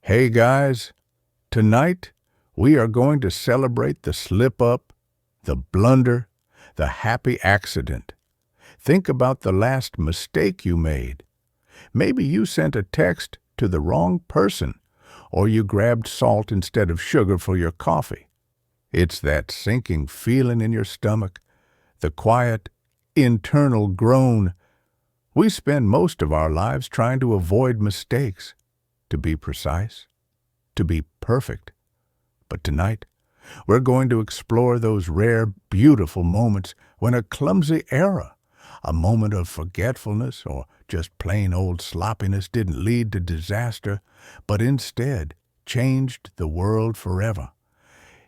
Hey guys, tonight we are going to celebrate the slip-up, the blunder, the happy accident. Think about the last mistake you made. Maybe you sent a text to the wrong person, or you grabbed salt instead of sugar for your coffee. It's that sinking feeling in your stomach, the quiet, internal groan. We spend most of our lives trying to avoid mistakes, to be precise, to be perfect. But tonight, we're going to explore those rare, beautiful moments when a clumsy error, a moment of forgetfulness, or just plain old sloppiness didn't lead to disaster, but instead changed the world forever.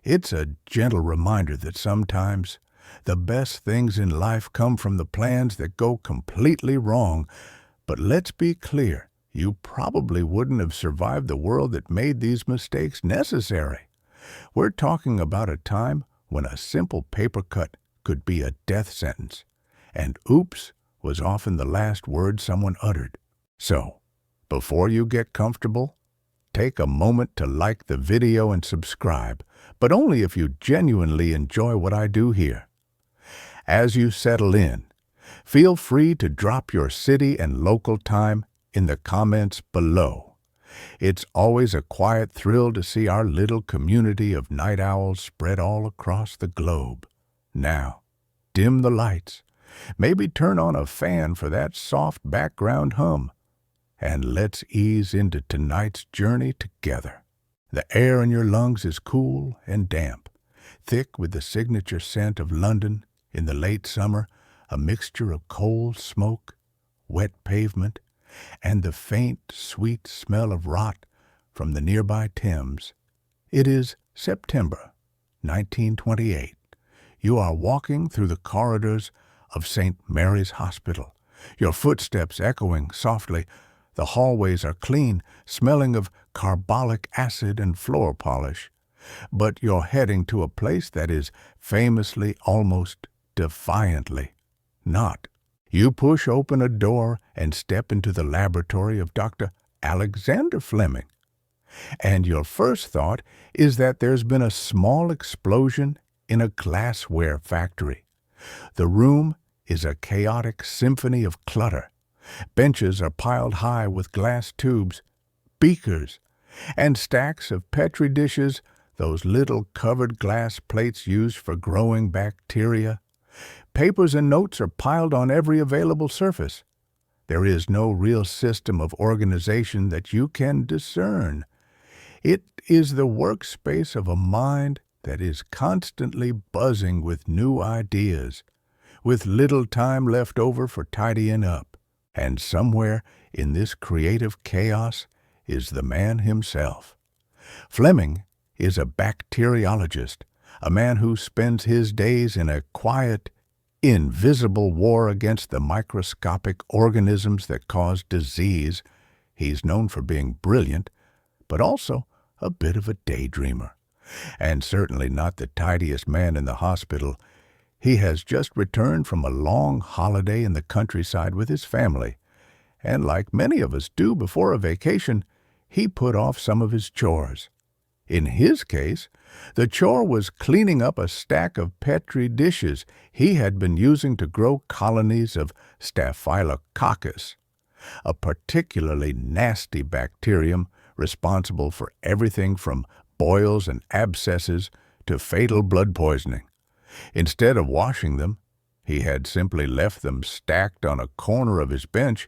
It's a gentle reminder that sometimes the best things in life come from the plans that go completely wrong. But let's be clear, you probably wouldn't have survived the world that made these mistakes necessary. We're talking about a time when a simple paper cut could be a death sentence, and oops was often the last word someone uttered. So, before you get comfortable, take a moment to like the video and subscribe, but only if you genuinely enjoy what I do here. As you settle in, feel free to drop your city and local time in the comments below. It's always a quiet thrill to see our little community of night owls spread all across the globe. Now, dim the lights, maybe turn on a fan for that soft background hum, and let's ease into tonight's journey together. The air in your lungs is cool and damp, thick with the signature scent of London in the late summer, a mixture of coal smoke, wet pavement, and the faint, sweet smell of rot from the nearby Thames. It is September 1928. You are walking through the corridors of St. Mary's Hospital, your footsteps echoing softly. The hallways are clean, smelling of carbolic acid and floor polish. But you're heading to a place that is famously, almost defiantly, not. You push open a door and step into the laboratory of Dr. Alexander Fleming. And your first thought is that there's been a small explosion in a glassware factory. The room is a chaotic symphony of clutter. Benches are piled high with glass tubes, beakers, and stacks of petri dishes, those little covered glass plates used for growing bacteria. Papers and notes are piled on every available surface. There is no real system of organization that you can discern. It is the workspace of a mind that is constantly buzzing with new ideas, with little time left over for tidying up. And somewhere in this creative chaos is the man himself. Fleming is a bacteriologist, a man who spends his days in a quiet, invisible war against the microscopic organisms that cause disease. He's known for being brilliant, but also a bit of a daydreamer, and certainly not the tidiest man in the hospital. He has just returned from a long holiday in the countryside with his family, and like many of us do before a vacation, he put off some of his chores. In his case, the chore was cleaning up a stack of petri dishes he had been using to grow colonies of Staphylococcus, a particularly nasty bacterium responsible for everything from boils and abscesses to fatal blood poisoning. Instead of washing them, he had simply left them stacked on a corner of his bench,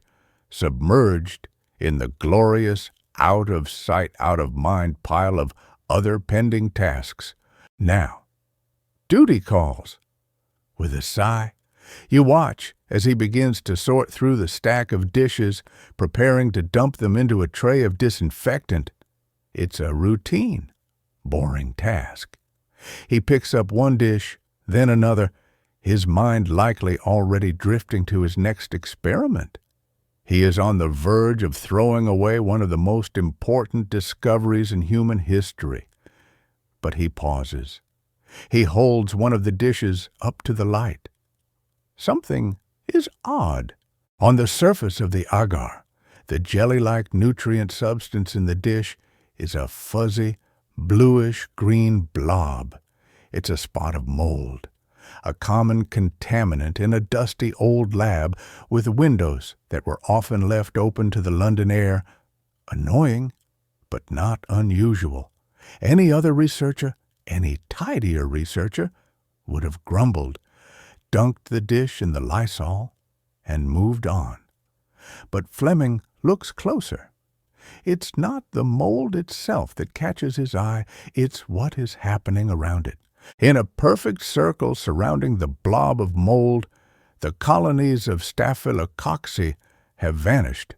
submerged in the glorious out-of-sight, out-of-mind pile of other pending tasks. Now, duty calls. With a sigh, you watch as he begins to sort through the stack of dishes, preparing to dump them into a tray of disinfectant. It's a routine, boring task. He picks up one dish, then another, his mind likely already drifting to his next experiment. He is on the verge of throwing away one of the most important discoveries in human history. But he pauses. He holds one of the dishes up to the light. Something is odd. On the surface of the agar, the jelly-like nutrient substance in the dish, is a fuzzy, bluish-green blob. It's a spot of mold, a common contaminant in a dusty old lab with windows that were often left open to the London air. Annoying, but not unusual. Any other researcher, any tidier researcher, would have grumbled, dunked the dish in the Lysol, and moved on. But Fleming looks closer. It's not the mold itself that catches his eye, it's what is happening around it. In a perfect circle surrounding the blob of mold, the colonies of Staphylococcus have vanished.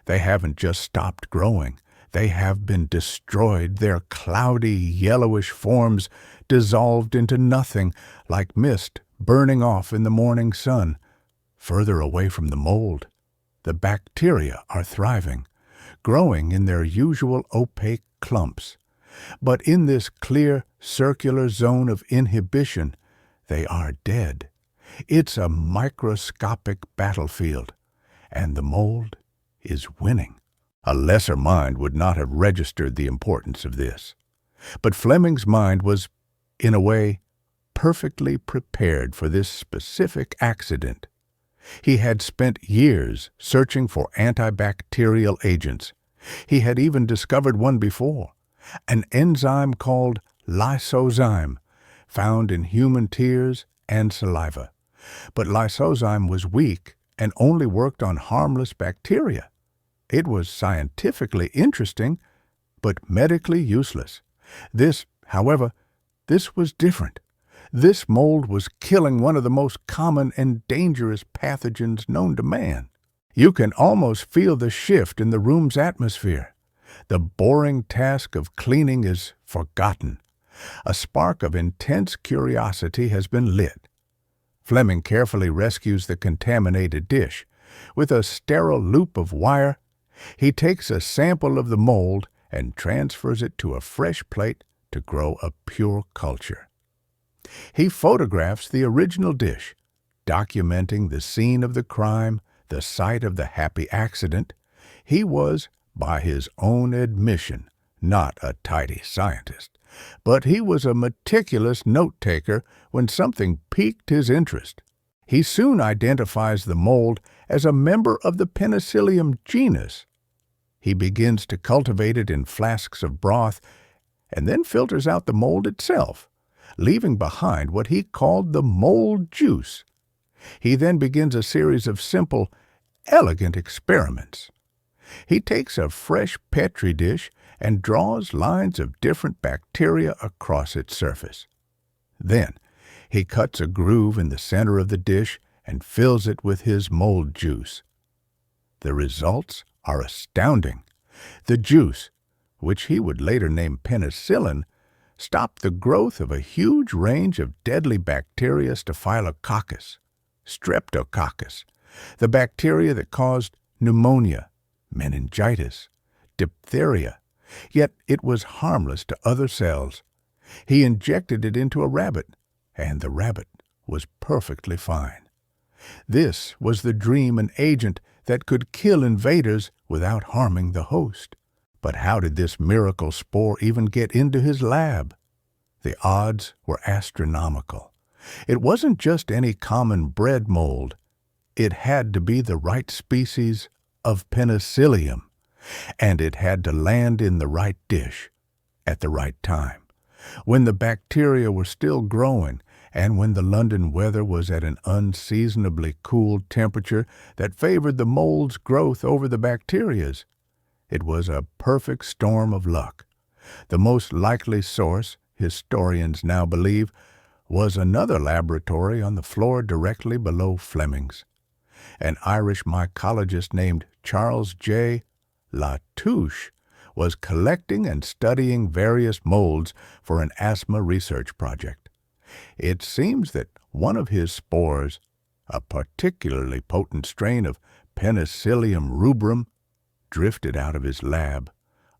They haven't just stopped growing. They have been destroyed, their cloudy, yellowish forms dissolved into nothing, like mist burning off in the morning sun. Further away from the mold, the bacteria are thriving, growing in their usual opaque clumps. But in this clear, circular zone of inhibition, they are dead. It's a microscopic battlefield, and the mold is winning. A lesser mind would not have registered the importance of this. But Fleming's mind was, in a way, perfectly prepared for this specific accident. He had spent years searching for antibacterial agents. He had even discovered one before, an enzyme called lysozyme, found in human tears and saliva. But lysozyme was weak and only worked on harmless bacteria. It was scientifically interesting, but medically useless. However, this was different. This mold was killing one of the most common and dangerous pathogens known to man. You can almost feel the shift in the room's atmosphere. The boring task of cleaning is forgotten. A spark of intense curiosity has been lit. Fleming carefully rescues the contaminated dish. With a sterile loop of wire, he takes a sample of the mold and transfers it to a fresh plate to grow a pure culture. He photographs the original dish, documenting the scene of the crime, the site of the happy accident. He was, by his own admission, not a tidy scientist, but he was a meticulous note-taker when something piqued his interest. He soon identifies the mold as a member of the Penicillium genus. He begins to cultivate it in flasks of broth and then filters out the mold itself, leaving behind what he called the mold juice. He then begins a series of simple, elegant experiments. He takes a fresh petri dish and draws lines of different bacteria across its surface. Then, he cuts a groove in the center of the dish and fills it with his mold juice. The results are astounding. The juice, which he would later name penicillin, stopped the growth of a huge range of deadly bacteria, Staphylococcus, Streptococcus, the bacteria that caused pneumonia, meningitis, diphtheria, yet it was harmless to other cells. He injected it into a rabbit, and the rabbit was perfectly fine. This was the dream an agent that could kill invaders without harming the host. But how did this miracle spore even get into his lab? The odds were astronomical. It wasn't just any common bread mold. It had to be the right species of penicillium, and it had to land in the right dish at the right time, when the bacteria were still growing and when the London weather was at an unseasonably cool temperature that favored the mold's growth over the bacteria's. It was a perfect storm of luck. The most likely source, historians now believe, was another laboratory on the floor directly below Fleming's. An Irish mycologist named Charles J. Latouche was collecting and studying various molds for an asthma research project. It seems that one of his spores, a particularly potent strain of Penicillium rubrum, drifted out of his lab,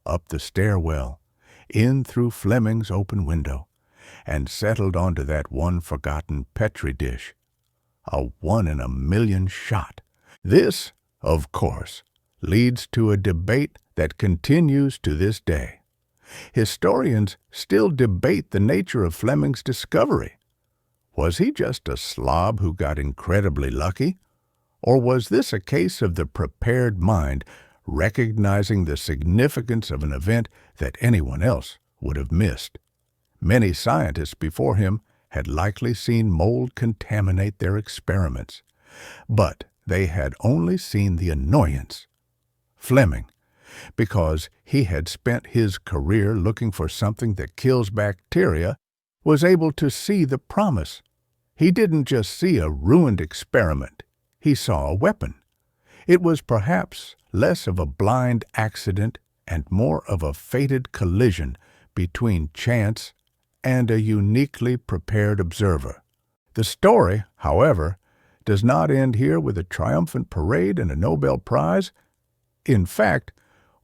up the stairwell, in through Fleming's open window, and settled onto that one forgotten petri dish. A 1-in-a-million shot. This, of course, leads to a debate that continues to this day. Historians still debate the nature of Fleming's discovery. Was he just a slob who got incredibly lucky? Or was this a case of the prepared mind recognizing the significance of an event that anyone else would have missed? Many scientists before him had likely seen mold contaminate their experiments, but they had only seen the annoyance. Fleming, because he had spent his career looking for something that kills bacteria, was able to see the promise. He didn't just see a ruined experiment, he saw a weapon. It was perhaps less of a blind accident and more of a fated collision between chance and a uniquely prepared observer. The story, however, does not end here with a triumphant parade and a Nobel Prize. In fact,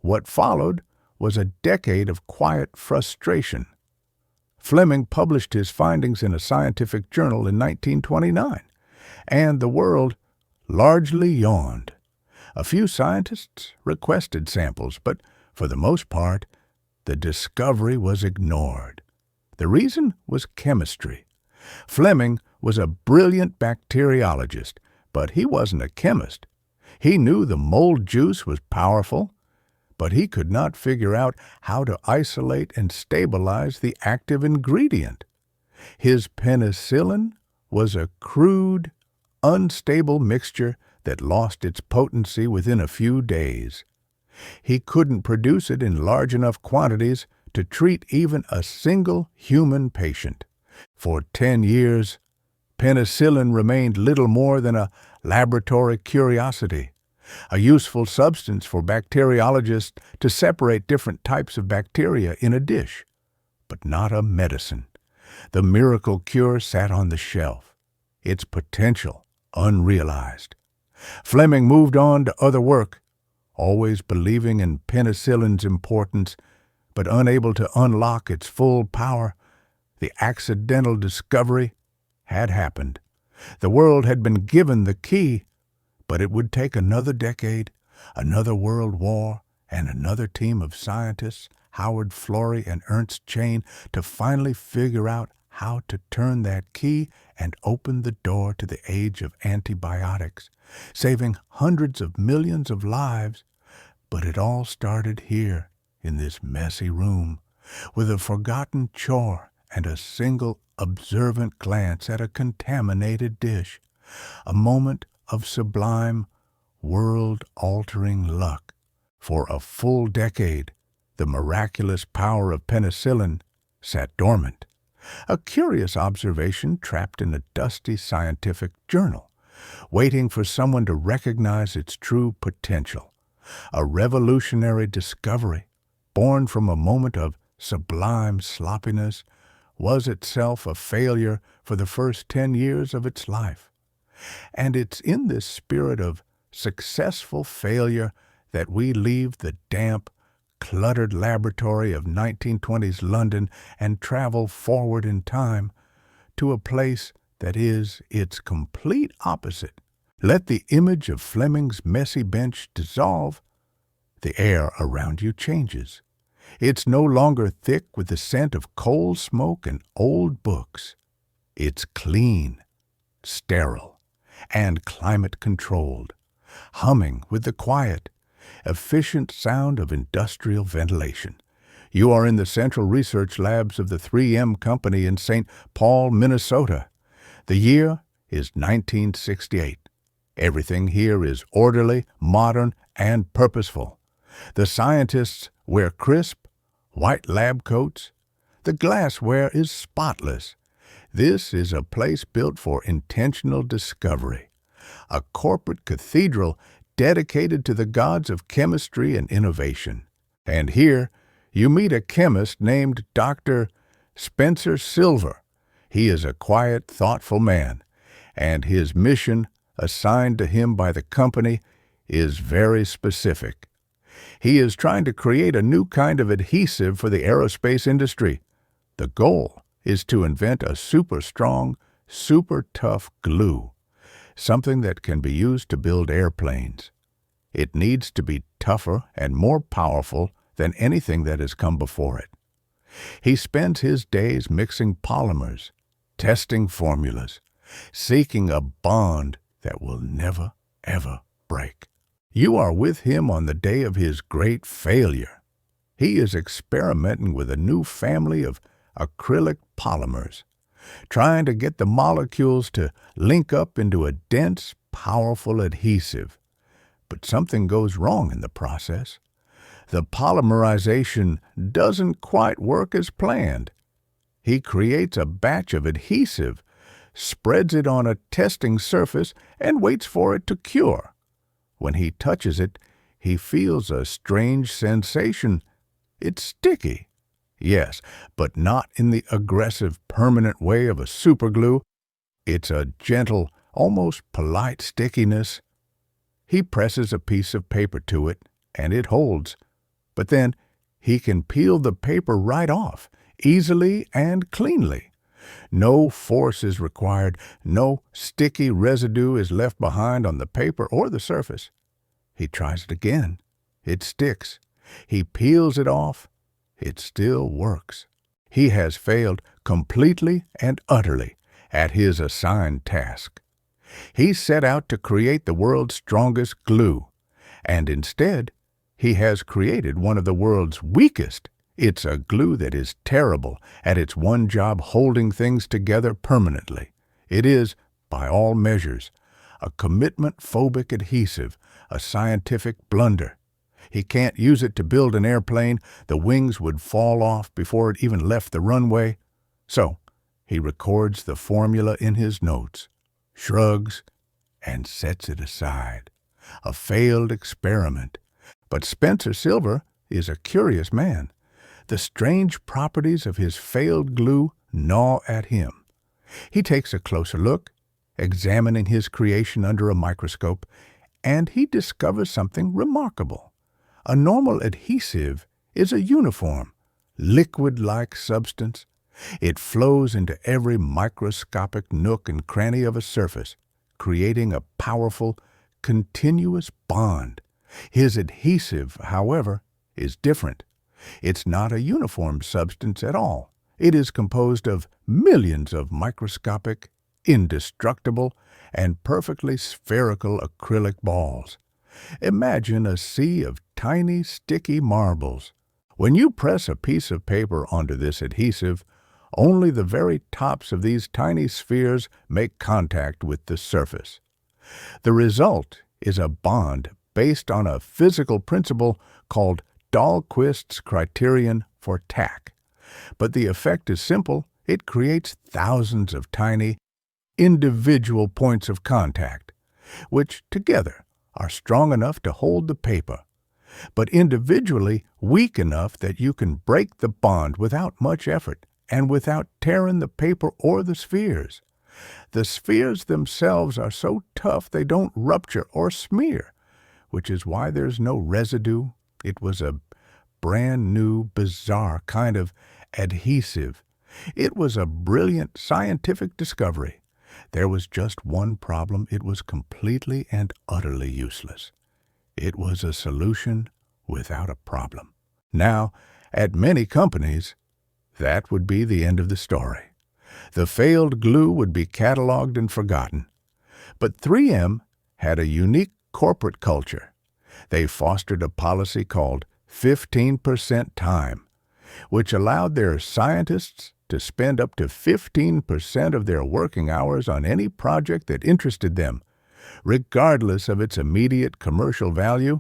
what followed was a decade of quiet frustration. Fleming published his findings in a scientific journal in 1929, and the world largely yawned. A few scientists requested samples, but for the most part, the discovery was ignored. The reason was chemistry. Fleming was a brilliant bacteriologist, but he wasn't a chemist. He knew the mold juice was powerful, but he could not figure out how to isolate and stabilize the active ingredient. His penicillin was a crude, unstable mixture that lost its potency within a few days. He couldn't produce it in large enough quantities to treat even a single human patient. For 10 years, penicillin remained little more than a laboratory curiosity, a useful substance for bacteriologists to separate different types of bacteria in a dish, but not a medicine. The miracle cure sat on the shelf, its potential unrealized. Fleming moved on to other work, always believing in penicillin's importance, but unable to unlock its full power. The accidental discovery had happened. The world had been given the key, but it would take another decade, another world war, and another team of scientists, Howard Florey and Ernst Chain, to finally figure out how to turn that key and open the door to the age of antibiotics, saving hundreds of millions of lives. But it all started here, in this messy room, with a forgotten chore and a single observant glance at a contaminated dish, a moment of sublime, world-altering luck. For a full decade, the miraculous power of penicillin sat dormant, a curious observation trapped in a dusty scientific journal, waiting for someone to recognize its true potential, a revolutionary discovery born from a moment of sublime sloppiness, was itself a failure for the first 10 years of its life. And it's in this spirit of successful failure that we leave the damp, cluttered laboratory of 1920s London and travel forward in time to a place that is its complete opposite. Let the image of Fleming's messy bench dissolve. The air around you changes. It's no longer thick with the scent of coal smoke and old books. It's clean, sterile, and climate-controlled, humming with the quiet, efficient sound of industrial ventilation. You are in the central research labs of the 3M Company in St. Paul, Minnesota. The year is 1968. Everything here is orderly, modern, and purposeful. The scientists wear crisp, white lab coats. The glassware is spotless. This is a place built for intentional discovery, a corporate cathedral dedicated to the gods of chemistry and innovation. And here, you meet a chemist named Dr. Spencer Silver. He is a quiet, thoughtful man, and his mission, assigned to him by the company, is very specific. He is trying to create a new kind of adhesive for the aerospace industry. The goal is to invent a super strong, super tough glue, something that can be used to build airplanes. It needs to be tougher and more powerful than anything that has come before it. He spends his days mixing polymers, testing formulas, seeking a bond that will never, ever break. You are with him on the day of his great failure. He is experimenting with a new family of acrylic polymers, trying to get the molecules to link up into a dense, powerful adhesive. But something goes wrong in the process. The polymerization doesn't quite work as planned. He creates a batch of adhesive, spreads it on a testing surface, and waits for it to cure. When he touches it, he feels a strange sensation. It's sticky. Yes, but not in the aggressive, permanent way of a superglue. It's a gentle, almost polite stickiness. He presses a piece of paper to it, and it holds. But then he can peel the paper right off, easily and cleanly. No force is required. No sticky residue is left behind on the paper or the surface. He tries it again. It sticks. He peels it off. It still works. He has failed completely and utterly at his assigned task. He set out to create the world's strongest glue, and instead, he has created one of the world's weakest. It's a glue that is terrible at its one job, holding things together permanently. It is, by all measures, a commitment-phobic adhesive, a scientific blunder. He can't use it to build an airplane. The wings would fall off before it even left the runway. So, he records the formula in his notes, shrugs, and sets it aside. A failed experiment. But Spencer Silver is a curious man. The strange properties of his failed glue gnaw at him. He takes a closer look, examining his creation under a microscope, and he discovers something remarkable. A normal adhesive is a uniform, liquid-like substance. It flows into every microscopic nook and cranny of a surface, creating a powerful, continuous bond. His adhesive, however, is different. It's not a uniform substance at all. It is composed of millions of microscopic, indestructible, and perfectly spherical acrylic balls. Imagine a sea of tiny, sticky marbles. When you press a piece of paper onto this adhesive, only the very tops of these tiny spheres make contact with the surface. The result is a bond based on a physical principle called Dahlquist's criterion for tack. But the effect is simple. It creates thousands of tiny, individual points of contact, which together are strong enough to hold the paper, but individually weak enough that you can break the bond without much effort and without tearing the paper or the spheres. The spheres themselves are so tough they don't rupture or smear, which is why there's no residue. It was a brand new, bizarre kind of adhesive. It was a brilliant scientific discovery. There was just one problem. It was completely and utterly useless. It was a solution without a problem. Now, at many companies, that would be the end of the story. The failed glue would be cataloged and forgotten. But 3M had a unique corporate culture. They fostered a policy called 15% time, which allowed their scientists to spend up to 15% of their working hours on any project that interested them, regardless of its immediate commercial value.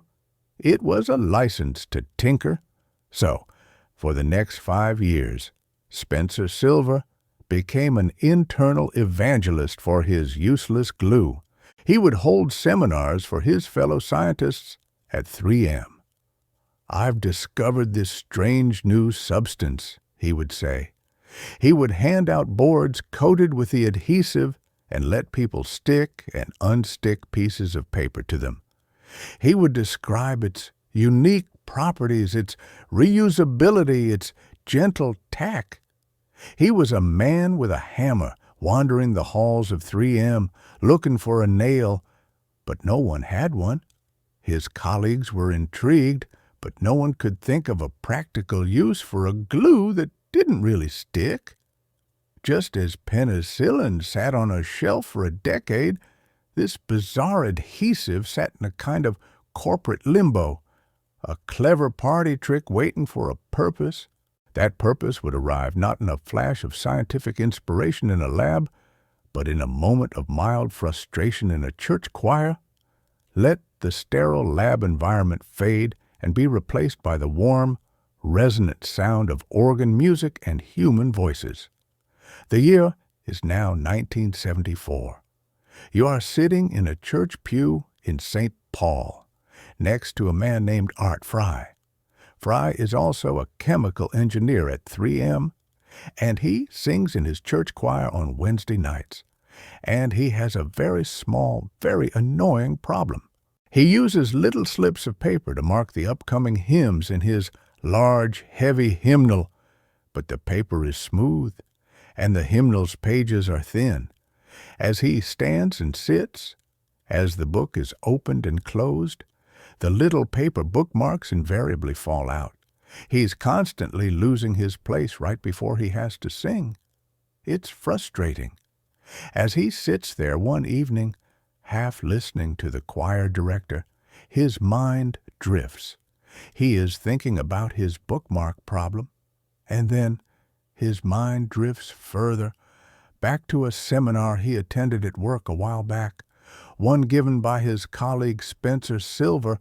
It was a license to tinker. So, for the next 5 years, Spencer Silver became an internal evangelist for his useless glue. He would hold seminars for his fellow scientists at 3M. "I've discovered this strange new substance," he would say. He would hand out boards coated with the adhesive and let people stick and unstick pieces of paper to them. He would describe its unique properties, its reusability, its gentle tack. He was a man with a hammer wandering the halls of 3M looking for a nail, but no one had one. His colleagues were intrigued, but no one could think of a practical use for a glue that didn't really stick. Just as penicillin sat on a shelf for a decade, this bizarre adhesive sat in a kind of corporate limbo, a clever party trick waiting for a purpose. That purpose would arrive not in a flash of scientific inspiration in a lab, but in a moment of mild frustration in a church choir. Let the sterile lab environment fade and be replaced by the warm, resonant sound of organ music and human voices. The year is now 1974. You are sitting in a church pew in St. Paul, next to a man named Art Fry. Fry is also a chemical engineer at 3M, and he sings in his church choir on Wednesday nights. And he has a very small, very annoying problem. He uses little slips of paper to mark the upcoming hymns in his large, heavy hymnal, but the paper is smooth, and the hymnal's pages are thin. As he stands and sits, as the book is opened and closed, the little paper bookmarks invariably fall out. He's constantly losing his place right before he has to sing. It's frustrating. As he sits there one evening, half listening to the choir director, his mind drifts. He is thinking about his bookmark problem, and then his mind drifts further, back to a seminar he attended at work a while back, one given by his colleague Spencer Silver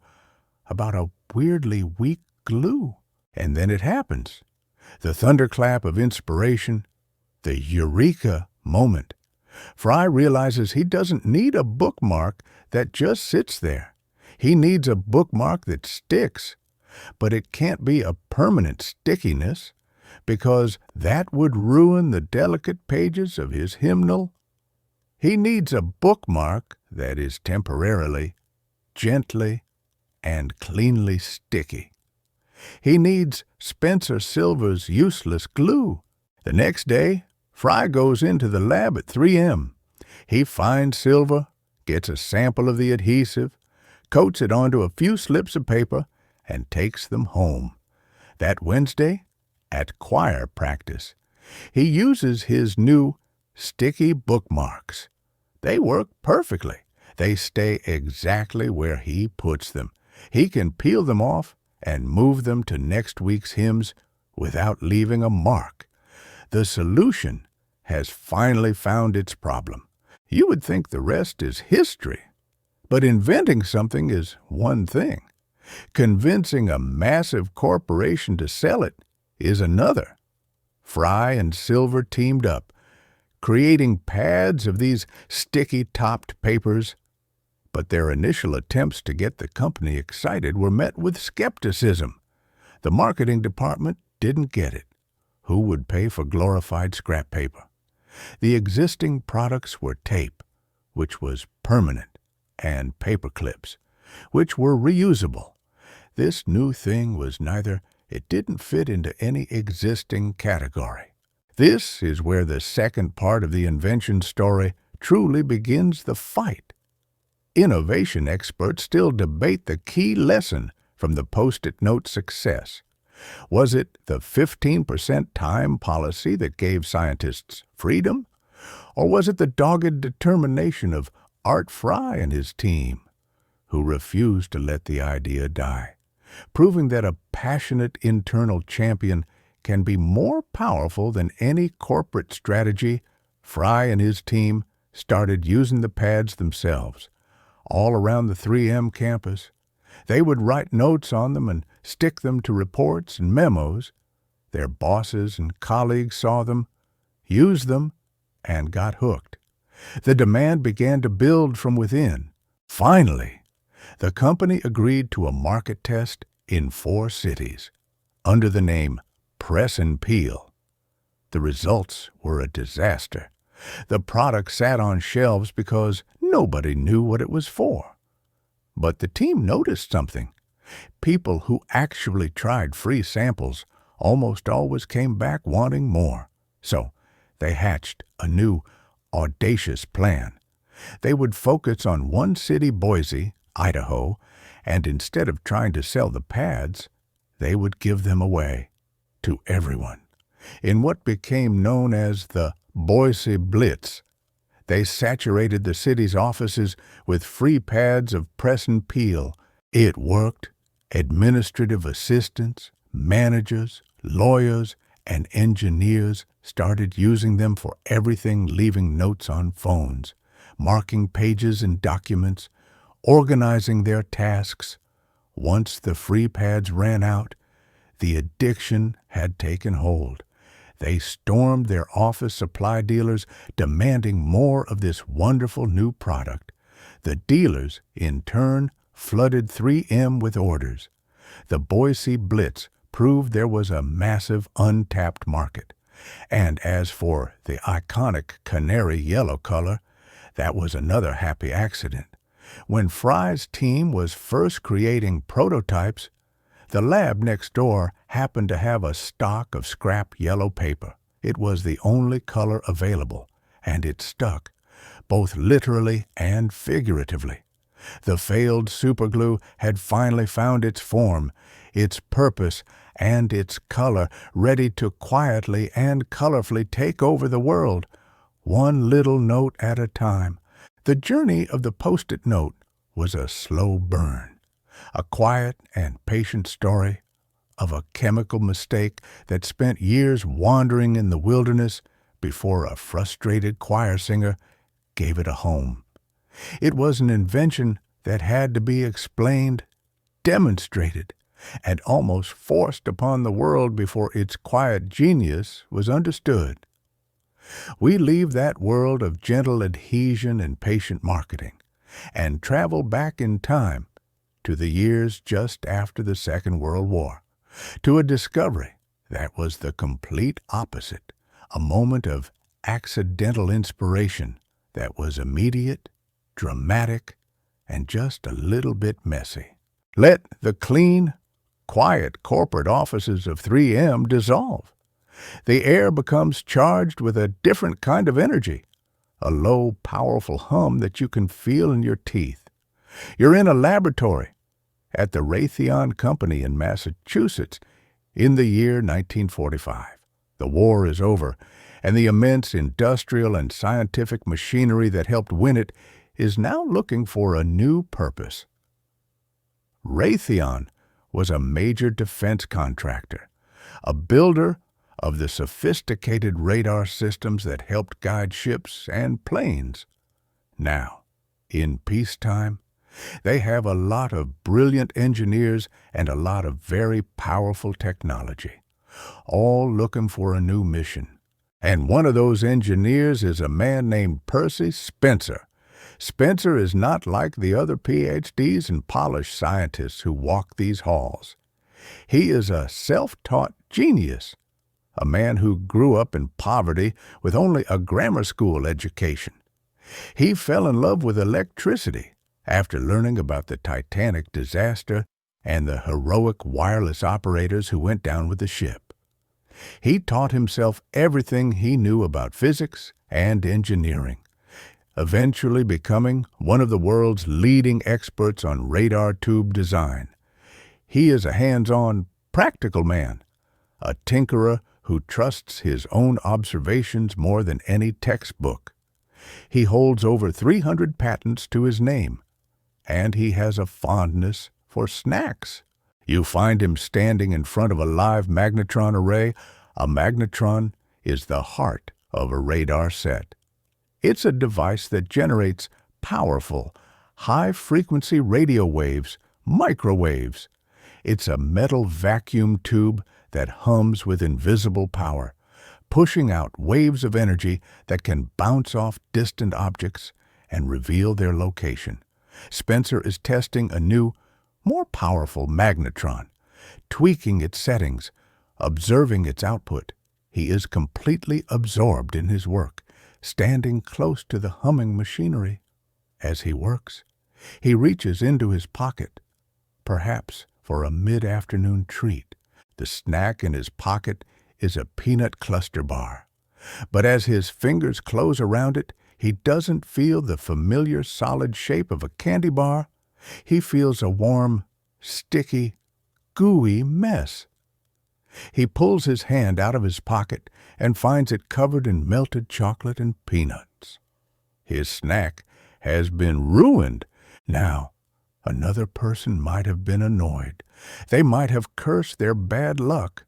about a weirdly weak glue. And then it happens. The thunderclap of inspiration, the eureka moment. Fry realizes he doesn't need a bookmark that just sits there. He needs a bookmark that sticks. But it can't be a permanent stickiness, because that would ruin the delicate pages of his hymnal. He needs a bookmark that is temporarily, gently, and cleanly sticky. He needs Spencer Silver's useless glue. The next day, Fry goes into the lab at 3M. He finds Silver, gets a sample of the adhesive, coats it onto a few slips of paper, and takes them home. That Wednesday, at choir practice, he uses his new sticky bookmarks. They work perfectly. They stay exactly where he puts them. He can peel them off and move them to next week's hymns without leaving a mark. The solution has finally found its problem. You would think the rest is history. But inventing something is one thing. Convincing a massive corporation to sell it is another. Fry and Silver teamed up, creating pads of these sticky-topped papers. But their initial attempts to get the company excited were met with skepticism. The marketing department didn't get it. Who would pay for glorified scrap paper? The existing products were tape, which was permanent, and paper clips, which were reusable. This new thing was neither. It didn't fit into any existing category. This is where the second part of the invention story truly begins the fight. Innovation experts still debate the key lesson from the Post-it note success. Was it the 15% time policy that gave scientists freedom? Or was it the dogged determination of Art Fry and his team, who refused to let the idea die, proving that a passionate internal champion can be more powerful than any corporate strategy? Fry and his team started using the pads themselves, all around the 3M campus. They would write notes on them and stick them to reports and memos. Their bosses and colleagues saw them, used them, and got hooked. The demand began to build from within. Finally, the company agreed to a market test in 4 cities, under the name Press and Peel. The results were a disaster. The product sat on shelves because nobody knew what it was for. But the team noticed something. People who actually tried free samples almost always came back wanting more. So they hatched a new, audacious plan. They would focus on one city, Boise, Idaho, And instead of trying to sell the pads, they would give them away to everyone. In what became known as the Boise Blitz, they saturated the city's offices with free pads of press and peel. It worked. Administrative assistants, managers, lawyers, and engineers started using them for everything, leaving notes on phones, marking pages in documents, organizing their tasks. Once the free pads ran out, the addiction had taken hold. They stormed their office supply dealers, demanding more of this wonderful new product. The dealers, in turn, flooded 3M with orders. The Boise Blitz proved there was a massive untapped market. And as for the iconic canary yellow color, that was another happy accident. When Fry's team was first creating prototypes, the lab next door happened to have a stock of scrap yellow paper. It was the only color available, and it stuck, both literally and figuratively. The failed superglue had finally found its form, its purpose, and its color, ready to quietly and colorfully take over the world, one little note at a time. The journey of the Post-it note was a slow burn, a quiet and patient story of a chemical mistake that spent years wandering in the wilderness before a frustrated choir singer gave it a home. It was an invention that had to be explained, demonstrated, and almost forced upon the world before its quiet genius was understood. We leave that world of gentle adhesion and patient marketing and travel back in time to the years just after the Second World War, to a discovery that was the complete opposite, a moment of accidental inspiration that was immediate, dramatic, and just a little bit messy. Let the clean, quiet corporate offices of 3M dissolve. The air becomes charged with a different kind of energy, a low, powerful hum that you can feel in your teeth. You're in a laboratory at the Raytheon Company in Massachusetts in the year 1945. The war is over, and the immense industrial and scientific machinery that helped win it is now looking for a new purpose. Raytheon was a major defense contractor, a builder of the sophisticated radar systems that helped guide ships and planes. Now, in peacetime, they have a lot of brilliant engineers and a lot of very powerful technology, all looking for a new mission. And one of those engineers is a man named Percy Spencer. Spencer is not like the other PhDs and polished scientists who walk these halls. He is a self-taught genius, a man who grew up in poverty with only a grammar school education. He fell in love with electricity after learning about the Titanic disaster and the heroic wireless operators who went down with the ship. He taught himself everything he knew about physics and engineering, eventually becoming one of the world's leading experts on radar tube design. He is a hands-on, practical man, a tinkerer who trusts his own observations more than any textbook. He holds over 300 patents to his name, and he has a fondness for snacks. You find him standing in front of a live magnetron array. A magnetron is the heart of a radar set. It's a device that generates powerful, high-frequency radio waves, microwaves. It's a metal vacuum tube that hums with invisible power, pushing out waves of energy that can bounce off distant objects and reveal their location. Spencer is testing a new, more powerful magnetron, tweaking its settings, observing its output. He is completely absorbed in his work, standing close to the humming machinery. As he works, he reaches into his pocket, perhaps for a mid-afternoon treat. The snack in his pocket is a peanut cluster bar. But as his fingers close around it, he doesn't feel the familiar solid shape of a candy bar. He feels a warm, sticky, gooey mess. He pulls his hand out of his pocket and finds it covered in melted chocolate and peanuts. His snack has been ruined. Now, another person might have been annoyed. They might have cursed their bad luck,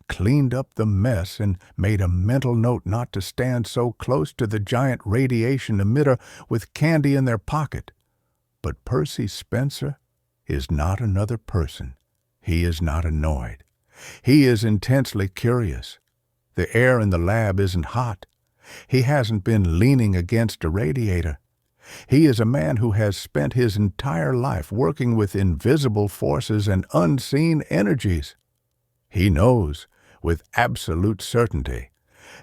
cleaned up the mess, and made a mental note not to stand so close to the giant radiation emitter with candy in their pocket. But Percy Spencer is not another person. He is not annoyed. He is intensely curious. The air in the lab isn't hot. He hasn't been leaning against a radiator. He is a man who has spent his entire life working with invisible forces and unseen energies. He knows, with absolute certainty,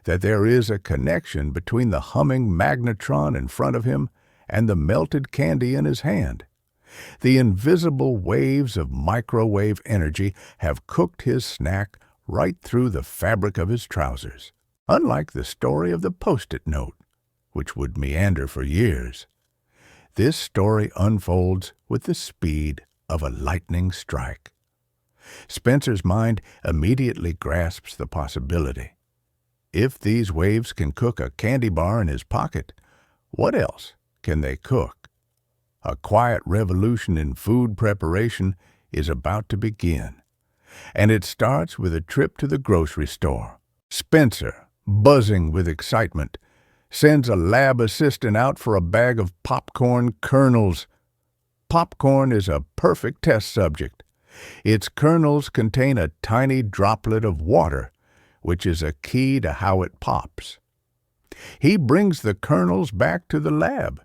that there is a connection between the humming magnetron in front of him and the melted candy in his hand. The invisible waves of microwave energy have cooked his snack right through the fabric of his trousers. Unlike the story of the Post-it note, which would meander for years, this story unfolds with the speed of a lightning strike. Spencer's mind immediately grasps the possibility. If these waves can cook a candy bar in his pocket, what else can they cook? A quiet revolution in food preparation is about to begin, and it starts with a trip to the grocery store. Spencer, buzzing with excitement, sends a lab assistant out for a bag of popcorn kernels. Popcorn is a perfect test subject. Its kernels contain a tiny droplet of water, which is a key to how it pops. He brings the kernels back to the lab,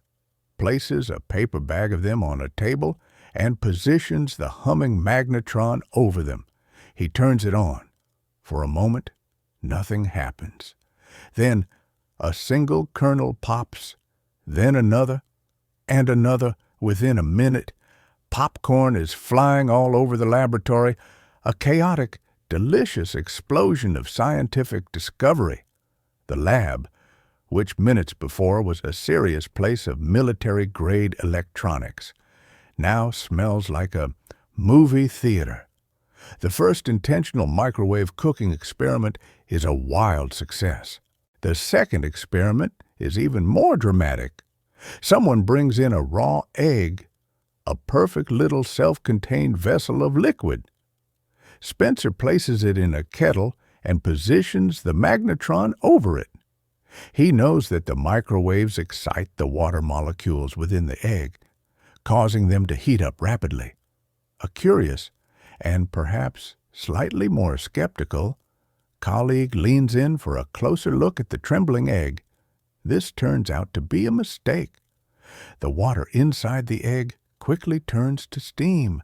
places a paper bag of them on a table, and positions the humming magnetron over them. He turns it on. For a moment, nothing happens. Then a single kernel pops, then another, and another. Within a minute, popcorn is flying all over the laboratory, a chaotic, delicious explosion of scientific discovery. The lab, which minutes before was a serious place of military-grade electronics, now smells like a movie theater. The first intentional microwave cooking experiment is a wild success. The second experiment is even more dramatic. Someone brings in a raw egg, a perfect little self-contained vessel of liquid. Spencer places it in a kettle and positions the magnetron over it. He knows that the microwaves excite the water molecules within the egg, causing them to heat up rapidly. A curious, and perhaps slightly more skeptical, colleague leans in for a closer look at the trembling egg. This turns out to be a mistake. The water inside the egg quickly turns to steam,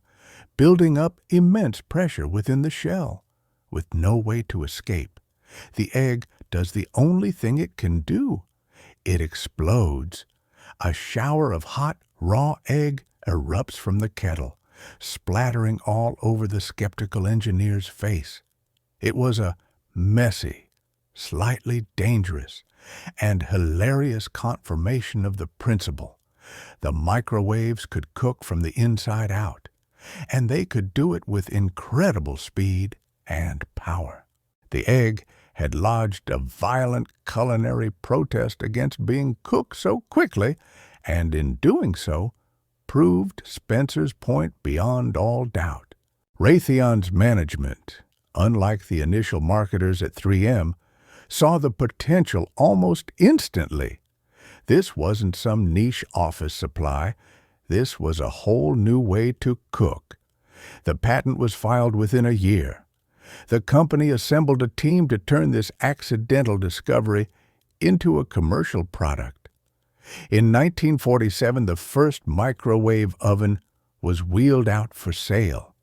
building up immense pressure within the shell. With no way to escape, the egg does the only thing it can do. It explodes. A shower of hot, raw egg erupts from the kettle, splattering all over the skeptical engineer's face. It was a messy, slightly dangerous, and hilarious confirmation of the principle. The microwaves could cook from the inside out, and they could do it with incredible speed and power. The egg had lodged a violent culinary protest against being cooked so quickly, and in doing so, proved Spencer's point beyond all doubt. Raytheon's management, unlike the initial marketers at 3M, saw the potential almost instantly. This wasn't some niche office supply. This was a whole new way to cook. The patent was filed within a year. The company assembled a team to turn this accidental discovery into a commercial product. In 1947, the first microwave oven was wheeled out for sale.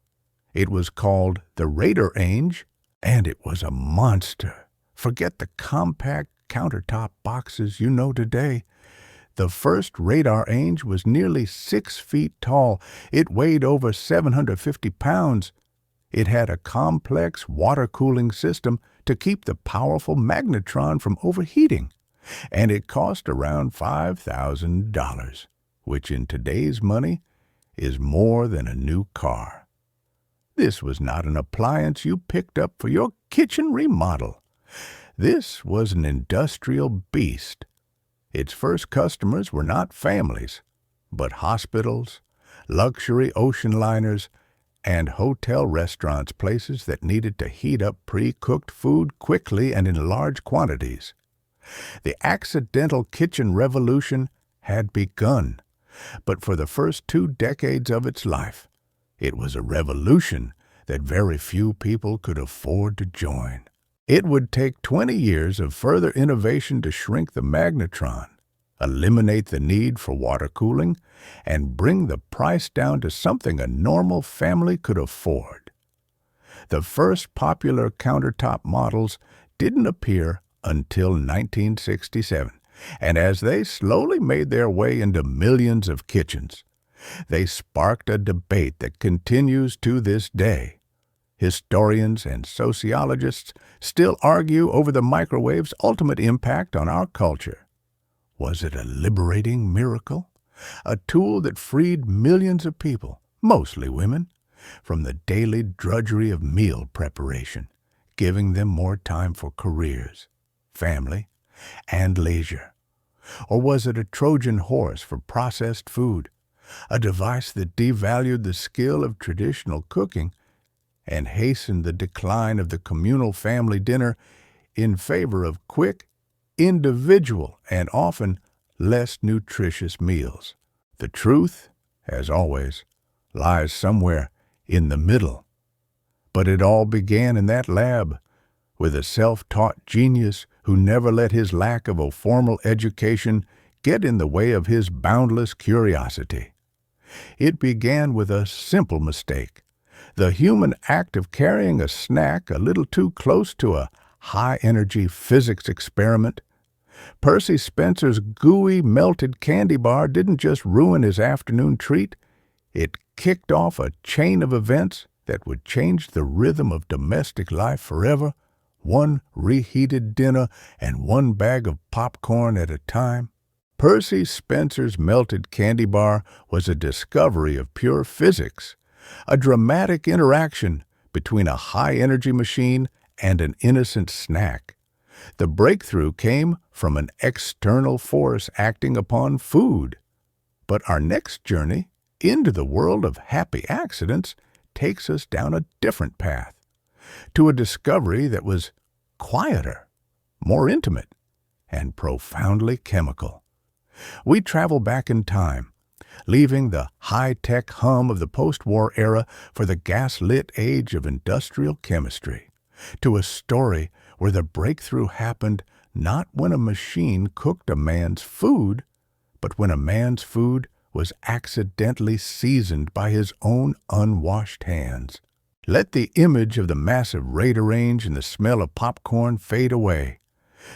It was called the Raider-Ainge, and it was a monster. Forget the compact countertop boxes you know today. The first Raider-Ainge was nearly 6 feet tall. It weighed over 750 pounds. It had a complex water cooling system to keep the powerful magnetron from overheating, and it cost around $5,000, which in today's money is more than a new car. This was not an appliance you picked up for your kitchen remodel. This was an industrial beast. Its first customers were not families, but hospitals, luxury ocean liners, and hotel restaurants, places that needed to heat up pre-cooked food quickly and in large quantities. The accidental kitchen revolution had begun, but for the first 2 decades of its life, it was a revolution that very few people could afford to join. It would take 20 years of further innovation to shrink the magnetron, eliminate the need for water cooling, and bring the price down to something a normal family could afford. The first popular countertop models didn't appear until 1967, and as they slowly made their way into millions of kitchens, they sparked a debate that continues to this day. Historians and sociologists still argue over the microwave's ultimate impact on our culture. Was it a liberating miracle? A tool that freed millions of people, mostly women, from the daily drudgery of meal preparation, giving them more time for careers, family, and leisure? Or was it a Trojan horse for processed food, a device that devalued the skill of traditional cooking and hastened the decline of the communal family dinner in favor of quick, individual, and often less nutritious meals? The truth, as always, lies somewhere in the middle. But it all began in that lab, with a self-taught genius who never let his lack of a formal education get in the way of his boundless curiosity. It began with a simple mistake: the human act of carrying a snack a little too close to a high-energy physics experiment. Percy Spencer's gooey, melted candy bar didn't just ruin his afternoon treat, it kicked off a chain of events that would change the rhythm of domestic life forever, one reheated dinner and one bag of popcorn at a time. Percy Spencer's melted candy bar was a discovery of pure physics, a dramatic interaction between a high-energy machine and an innocent snack. The breakthrough came from an external force acting upon food. But our next journey into the world of happy accidents takes us down a different path, to a discovery that was quieter, more intimate, and profoundly chemical. We travel back in time, leaving the high-tech hum of the post-war era for the gas-lit age of industrial chemistry, to a story where the breakthrough happened not when a machine cooked a man's food, but when a man's food was accidentally seasoned by his own unwashed hands. Let the image of the massive radar range and the smell of popcorn fade away.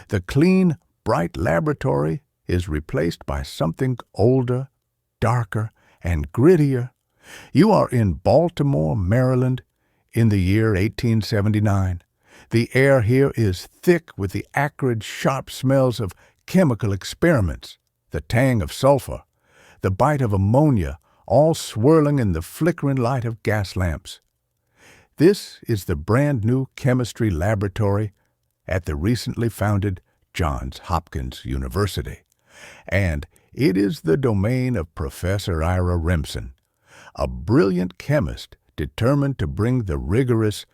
The clean, bright laboratory is replaced by something older, darker, and grittier. You are in Baltimore, Maryland, in the year 1879. The air here is thick with the acrid, sharp smells of chemical experiments, the tang of sulfur, the bite of ammonia, all swirling in the flickering light of gas lamps. This is the brand-new chemistry laboratory at the recently founded Johns Hopkins University, and it is the domain of Professor Ira Remsen, a brilliant chemist determined to bring the rigorous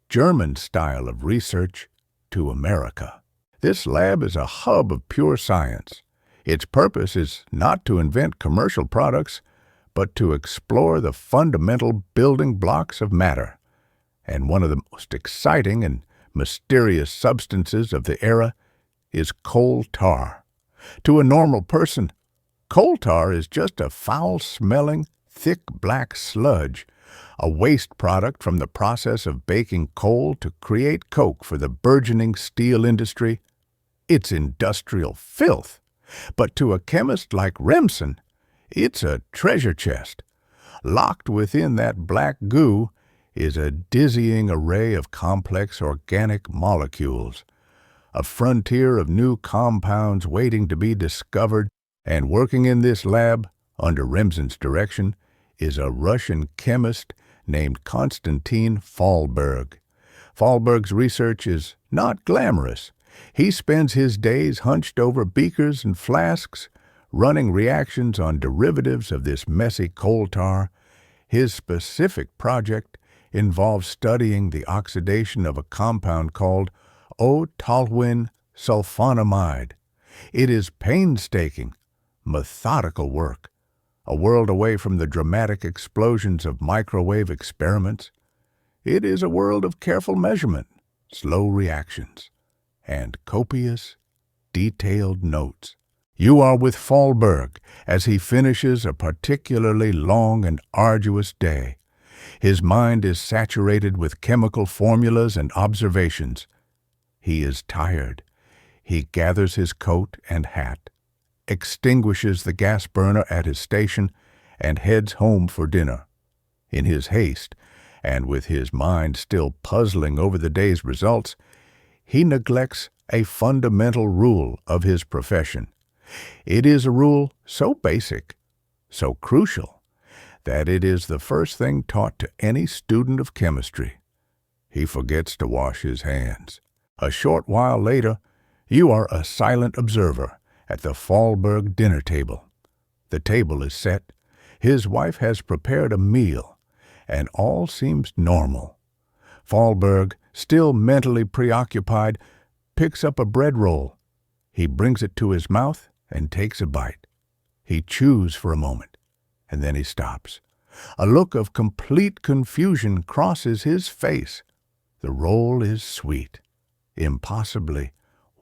German style of research to America. This lab is a hub of pure science. Its purpose is not to invent commercial products, but to explore the fundamental building blocks of matter. And one of the most exciting and mysterious substances of the era is coal tar. To a normal person, coal tar is just a foul-smelling, thick black sludge, a waste product from the process of baking coal to create coke for the burgeoning steel industry. It's industrial filth. But to a chemist like Remsen, it's a treasure chest. Locked within that black goo is a dizzying array of complex organic molecules, a frontier of new compounds waiting to be discovered, and working in this lab, under Remsen's direction, is a Russian chemist named Konstantin Fallberg. Fallberg's research is not glamorous. He spends his days hunched over beakers and flasks, running reactions on derivatives of this messy coal tar. His specific project involves studying the oxidation of a compound called O-toluene sulfonamide. It is painstaking, methodical work, a world away from the dramatic explosions of microwave experiments. It is a world of careful measurement, slow reactions, and copious, detailed notes. You are with Fallberg as he finishes a particularly long and arduous day. His mind is saturated with chemical formulas and observations. He is tired. He gathers his coat and hat, extinguishes the gas burner at his station, and heads home for dinner. In his haste, and with his mind still puzzling over the day's results, he neglects a fundamental rule of his profession. It is a rule so basic, so crucial, that it is the first thing taught to any student of chemistry. He forgets to wash his hands. A short while later, you are a silent observer at the Fallberg dinner table. The table is set. His wife has prepared a meal, and all seems normal. Fallberg, still mentally preoccupied, picks up a bread roll. He brings it to his mouth and takes a bite. He chews for a moment, and then he stops. A look of complete confusion crosses his face. The roll is sweet, impossibly,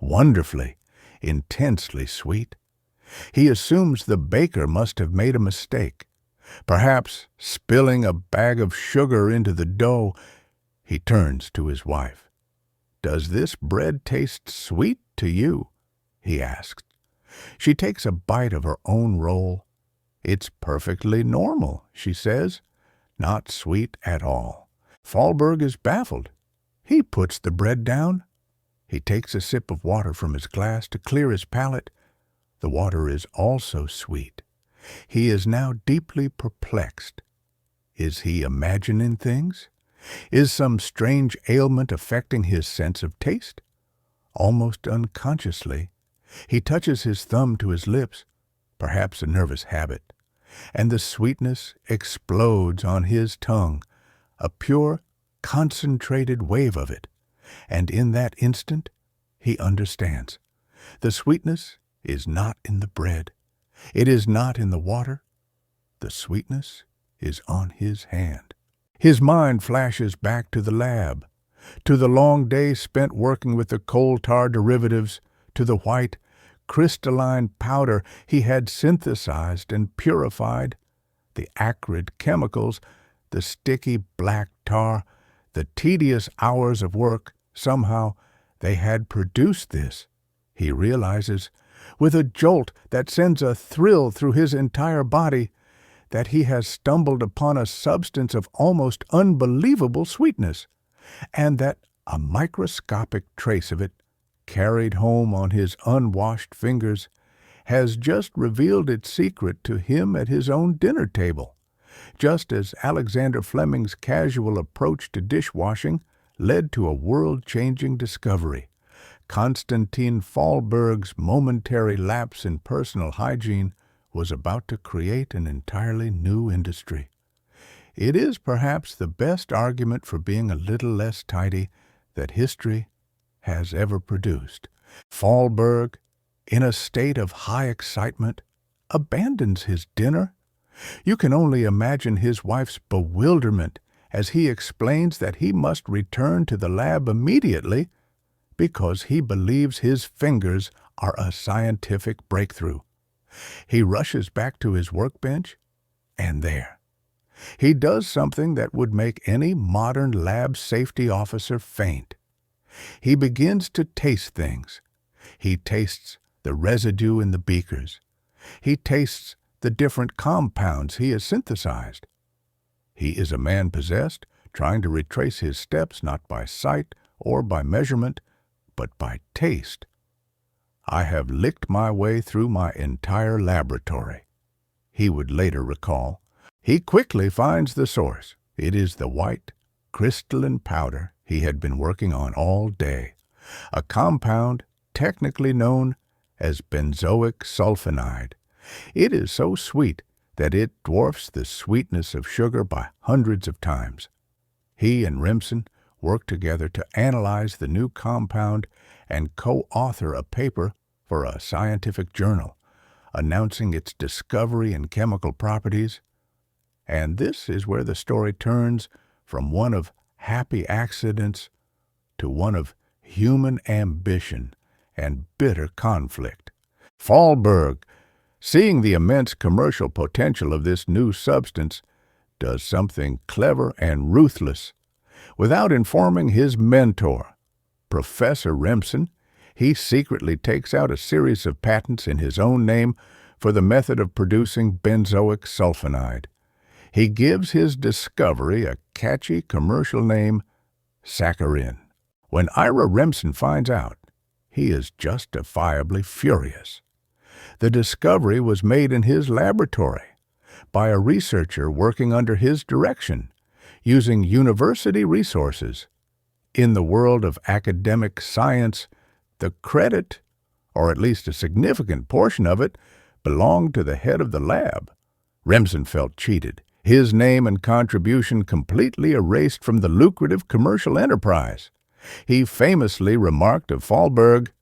wonderfully, intensely sweet. He assumes the baker must have made a mistake, perhaps spilling a bag of sugar into the dough. He turns to his wife. "Does this bread taste sweet to you?" he asks. She takes a bite of her own roll. "It's perfectly normal," she says. "Not sweet at all." Fallberg is baffled. He puts the bread down. He takes a sip of water from his glass to clear his palate. The water is also sweet. He is now deeply perplexed. Is he imagining things? Is some strange ailment affecting his sense of taste? Almost unconsciously, he touches his thumb to his lips, perhaps a nervous habit, and the sweetness explodes on his tongue, a pure, concentrated wave of it. And in that instant, he understands. The sweetness is not in the bread. It is not in the water. The sweetness is on his hand. His mind flashes back to the lab, to the long day spent working with the coal tar derivatives, to the white, crystalline powder he had synthesized and purified, the acrid chemicals, the sticky black tar, the tedious hours of work. Somehow they had produced this. He realizes, with a jolt that sends a thrill through his entire body, that he has stumbled upon a substance of almost unbelievable sweetness, and that a microscopic trace of it, carried home on his unwashed fingers, has just revealed its secret to him at his own dinner table, just as Alexander Fleming's casual approach to dishwashing led to a world-changing discovery. Konstantin Fallberg's momentary lapse in personal hygiene was about to create an entirely new industry. It is perhaps the best argument for being a little less tidy that history has ever produced. Fallberg, in a state of high excitement, abandons his dinner. You can only imagine his wife's bewilderment as he explains that he must return to the lab immediately because he believes his fingers are a scientific breakthrough. He rushes back to his workbench, and there, he does something that would make any modern lab safety officer faint. He begins to taste things. He tastes the residue in the beakers. He tastes the different compounds he has synthesized. He is a man possessed, trying to retrace his steps not by sight or by measurement, but by taste. "I have licked my way through my entire laboratory," he would later recall. He quickly finds the source. It is the white, crystalline powder he had been working on all day, a compound technically known as benzoic sulfonide. It is so sweet that it dwarfs the sweetness of sugar by hundreds of times. He and Remsen worked together to analyze the new compound and co-author a paper for a scientific journal, announcing its discovery and chemical properties. And this is where the story turns from one of happy accidents to one of human ambition and bitter conflict. Fahlberg, seeing the immense commercial potential of this new substance, does something clever and ruthless. Without informing his mentor, Professor Remsen, he secretly takes out a series of patents in his own name for the method of producing benzoic sulfonide. He gives his discovery a catchy commercial name, saccharin. When Ira Remsen finds out, he is justifiably furious. The discovery was made in his laboratory by a researcher working under his direction, using university resources. In the world of academic science, the credit, or at least a significant portion of it, belonged to the head of the lab. Remsen felt cheated, his name and contribution completely erased from the lucrative commercial enterprise. He famously remarked of Fahlberg,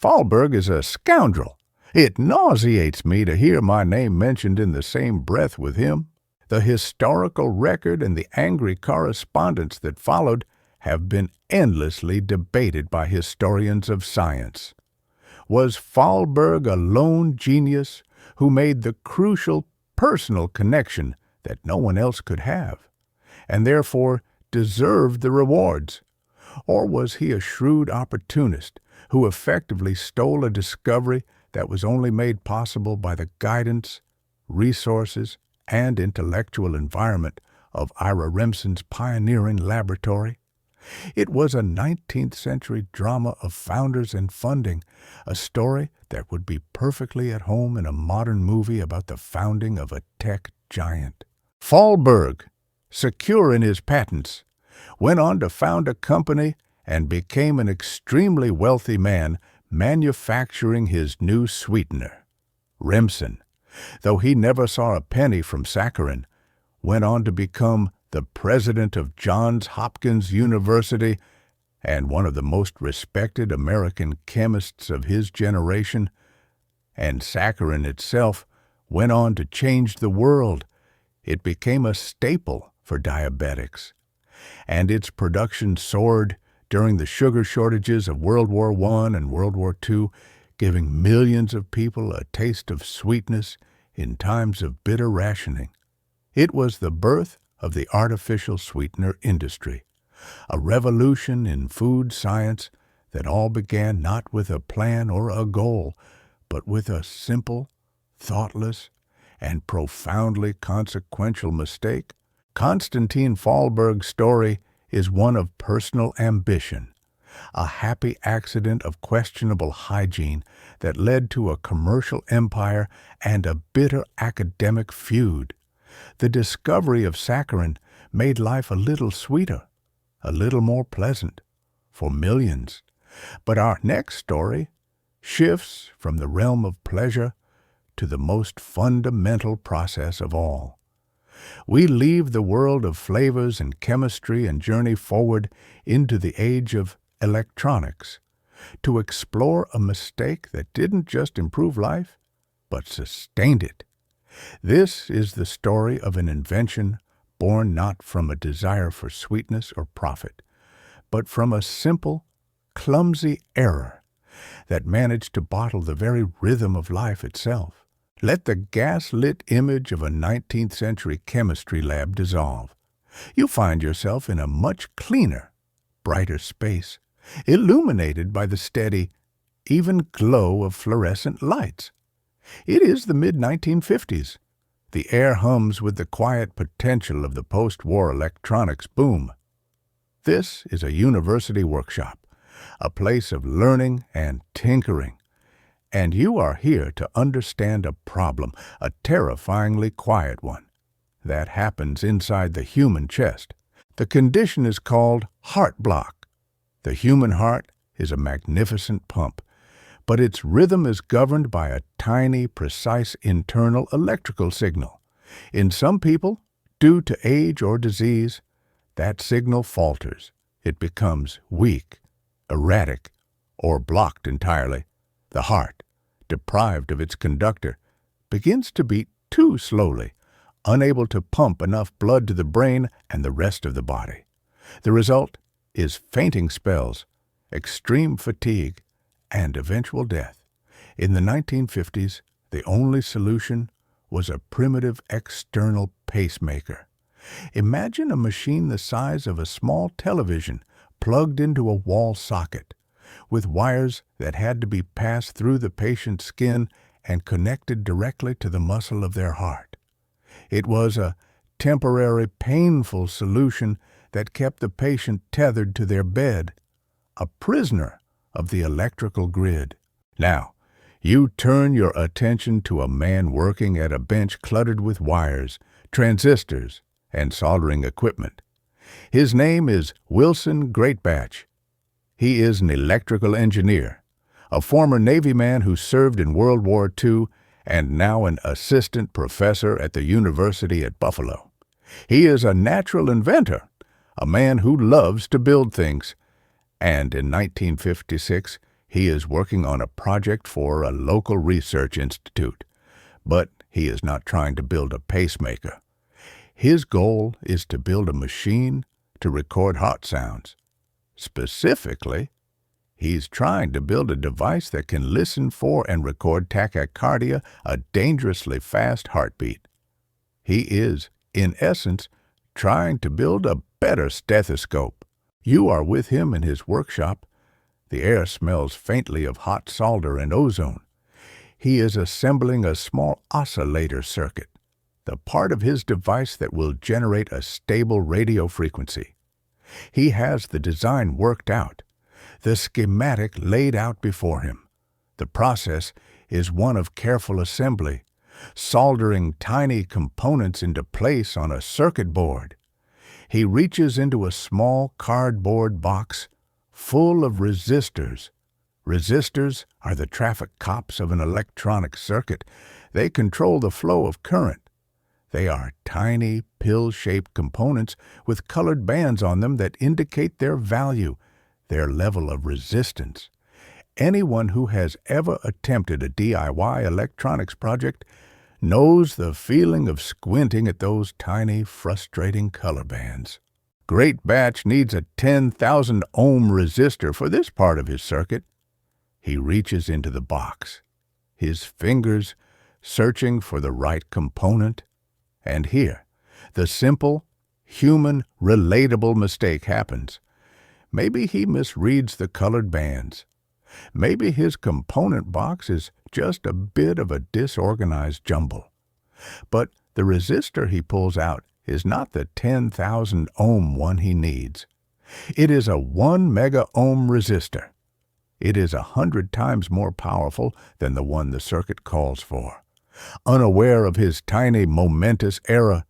"Fahlberg is a scoundrel. It nauseates me to hear my name mentioned in the same breath with him." The historical record and the angry correspondence that followed have been endlessly debated by historians of science. Was Fahlberg a lone genius who made the crucial personal connection that no one else could have, and therefore deserved the rewards? Or was he a shrewd opportunist who effectively stole a discovery that was only made possible by the guidance, resources, and intellectual environment of Ira Remsen's pioneering laboratory? It was a 19th century drama of founders and funding, a story that would be perfectly at home in a modern movie about the founding of a tech giant. Fahlberg, secure in his patents, went on to found a company and became an extremely wealthy man manufacturing his new sweetener. Remsen, though he never saw a penny from saccharin, went on to become the president of Johns Hopkins University and one of the most respected American chemists of his generation. And saccharin itself went on to change the world. It became a staple for diabetics, and its production soared during the sugar shortages of World War I and World War II, giving millions of people a taste of sweetness in times of bitter rationing. It was the birth of the artificial sweetener industry, a revolution in food science that all began not with a plan or a goal, but with a simple, thoughtless, and profoundly consequential mistake. Konstantin Fahlberg's story is one of personal ambition, a happy accident of questionable hygiene that led to a commercial empire and a bitter academic feud. The discovery of saccharin made life a little sweeter, a little more pleasant, for millions. But our next story shifts from the realm of pleasure to the most fundamental process of all. We leave the world of flavors and chemistry and journey forward into the age of electronics to explore a mistake that didn't just improve life, but sustained it. This is the story of an invention born not from a desire for sweetness or profit, but from a simple, clumsy error that managed to bottle the very rhythm of life itself. Let the gas-lit image of a 19th century chemistry lab dissolve. You find yourself in a much cleaner, brighter space, illuminated by the steady, even glow of fluorescent lights. It is the mid-1950s. The air hums with the quiet potential of the post-war electronics boom. This is a university workshop, a place of learning and tinkering. And you are here to understand a problem, a terrifyingly quiet one. that happens inside the human chest. The condition is called heart block. The human heart is a magnificent pump, but its rhythm is governed by a tiny, precise internal electrical signal. In some people, due to age or disease, that signal falters. It becomes weak, erratic, or blocked entirely. The heart, deprived of its conductor, begins to beat too slowly, unable to pump enough blood to the brain and the rest of the body. The result is fainting spells, extreme fatigue, and eventual death. In the 1950s, the only solution was a primitive external pacemaker. Imagine a machine the size of a small television plugged into a wall socket, with wires that had to be passed through the patient's skin and connected directly to the muscle of their heart. It was a temporary, painful solution that kept the patient tethered to their bed, a prisoner of the electrical grid. Now, you turn your attention to a man working at a bench cluttered with wires, transistors, and soldering equipment. His name is Wilson Greatbatch. He is an electrical engineer, a former Navy man who served in World War II and now an assistant professor at the University at Buffalo. He is a natural inventor, a man who loves to build things, and in 1956, he is working on a project for a local research institute. But he is not trying to build a pacemaker. His goal is to build a machine to record heart sounds. Specifically, he's trying to build a device that can listen for and record tachycardia, a dangerously fast heartbeat. He is, in essence, trying to build a better stethoscope. You are with him in his workshop. The air smells faintly of hot solder and ozone. He is assembling a small oscillator circuit, the part of his device that will generate a stable radio frequency. He has the design worked out, the schematic laid out before him. The process is one of careful assembly, soldering tiny components into place on a circuit board. He reaches into a small cardboard box full of resistors. Resistors are the traffic cops of an electronic circuit. They control the flow of current. They are tiny, pill-shaped components with colored bands on them that indicate their value, their level of resistance. Anyone who has ever attempted a DIY electronics project knows the feeling of squinting at those tiny, frustrating color bands. Greatbatch needs a 10,000 ohm resistor for this part of his circuit. He reaches into the box, his fingers searching for the right component. And here, the simple, human, relatable mistake happens. Maybe he misreads the colored bands. Maybe his component box is just a bit of a disorganized jumble. But the resistor he pulls out is not the 10,000 ohm one he needs. It is a 1 mega ohm resistor. It is 100 times more powerful than the one the circuit calls for. Unaware of his tiny, momentous error,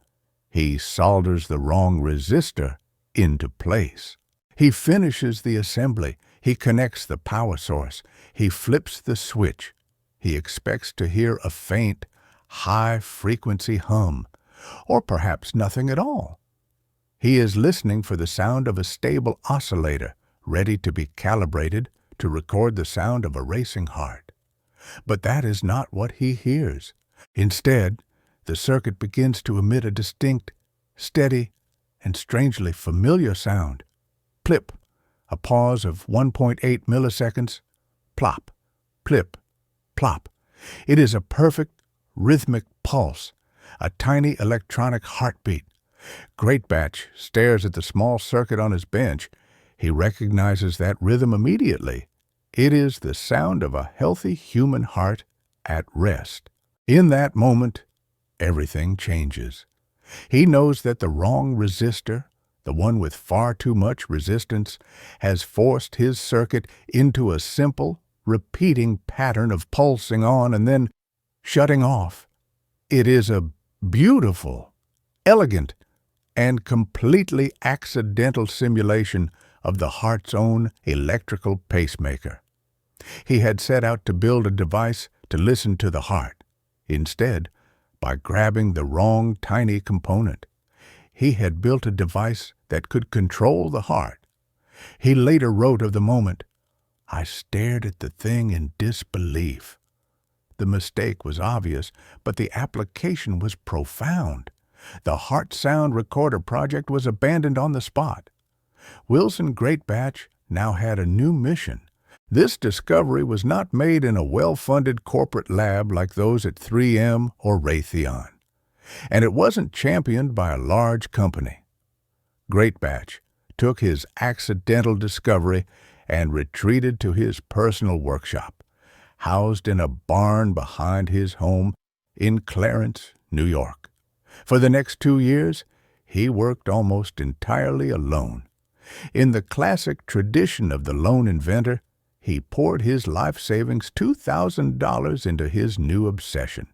he solders the wrong resistor into place. He finishes the assembly. He connects the power source. He flips the switch. He expects to hear a faint, high-frequency hum, or perhaps nothing at all. He is listening for the sound of a stable oscillator, ready to be calibrated to record the sound of a racing heart. But that is not what he hears. Instead, the circuit begins to emit a distinct, steady, and strangely familiar sound. Plip, a pause of 1.8 milliseconds. Plop, plip, plop. It is a perfect, rhythmic pulse, a tiny electronic heartbeat. Greatbatch stares at the small circuit on his bench. He recognizes that rhythm immediately. It is the sound of a healthy human heart at rest. In that moment, everything changes. He knows that the wrong resistor, the one with far too much resistance, has forced his circuit into a simple, repeating pattern of pulsing on and then shutting off. It is a beautiful, elegant and completely accidental simulation of the heart's own electrical pacemaker. He had set out to build a device to listen to the heart. Instead, by grabbing the wrong tiny component, he had built a device that could control the heart. He later wrote of the moment, "I stared at the thing in disbelief." The mistake was obvious, but the application was profound. The Heart Sound Recorder project was abandoned on the spot. Wilson Greatbatch now had a new mission. This discovery was not made in a well-funded corporate lab like those at 3M or Raytheon, and it wasn't championed by a large company. Greatbatch took his accidental discovery and retreated to his personal workshop, housed in a barn behind his home in Clarence, New York. For the next 2 years, he worked almost entirely alone. In the classic tradition of the lone inventor, he poured his life savings, $2,000, into his new obsession.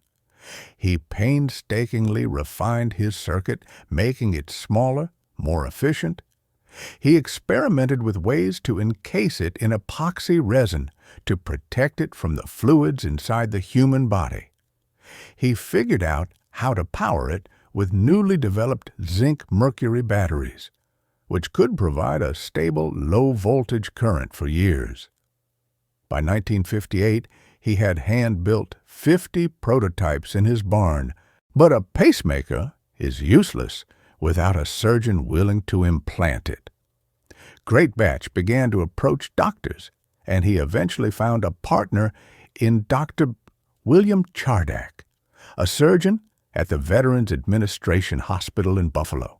He painstakingly refined his circuit, making it smaller, more efficient. He experimented with ways to encase it in epoxy resin to protect it from the fluids inside the human body. He figured out how to power it with newly developed zinc-mercury batteries, which could provide a stable, low-voltage current for years. By 1958, he had hand-built 50 prototypes in his barn, but a pacemaker is useless without a surgeon willing to implant it. Greatbatch began to approach doctors, and he eventually found a partner in Dr. William Chardak, a surgeon at the Veterans Administration Hospital in Buffalo.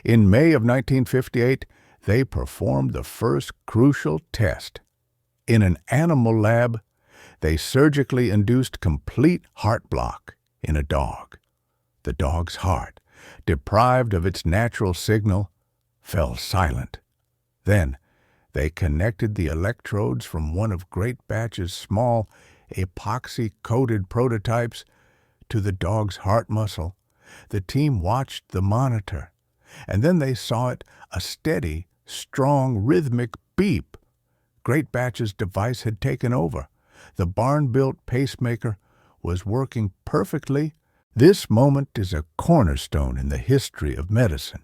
In May of 1958, they performed the first crucial test. In an animal lab, they surgically induced complete heart block in a dog. The dog's heart, deprived of its natural signal, fell silent. Then, they connected the electrodes from one of Greatbatch's small, epoxy-coated prototypes to the dog's heart muscle. The team watched the monitor, and then they saw it, a steady, strong, rhythmic beep. Greatbatch's device had taken over. The barn-built pacemaker was working perfectly. This moment is a cornerstone in the history of medicine.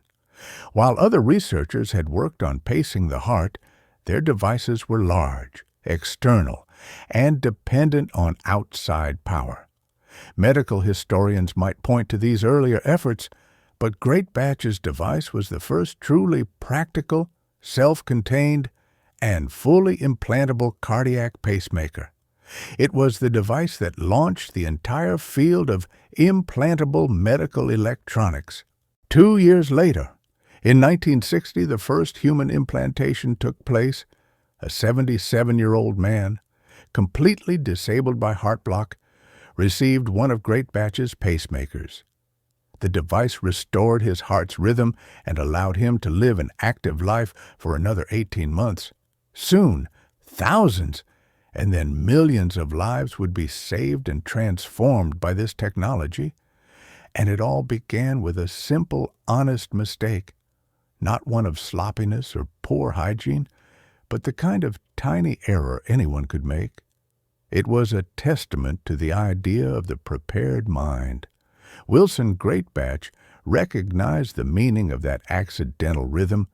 While other researchers had worked on pacing the heart, their devices were large, external, and dependent on outside power. Medical historians might point to these earlier efforts, but Greatbatch's device was the first truly practical, self-contained, and fully implantable cardiac pacemaker. It was the device that launched the entire field of implantable medical electronics. 2 years later, in 1960, the first human implantation took place. A 77-year-old man, completely disabled by heart block, received one of Greatbatch's pacemakers. The device restored his heart's rhythm and allowed him to live an active life for another 18 months. Soon, thousands and then millions of lives would be saved and transformed by this technology. And it all began with a simple, honest mistake, not one of sloppiness or poor hygiene, but the kind of tiny error anyone could make. It was a testament to the idea of the prepared mind. Wilson Greatbatch recognized the meaning of that accidental rhythm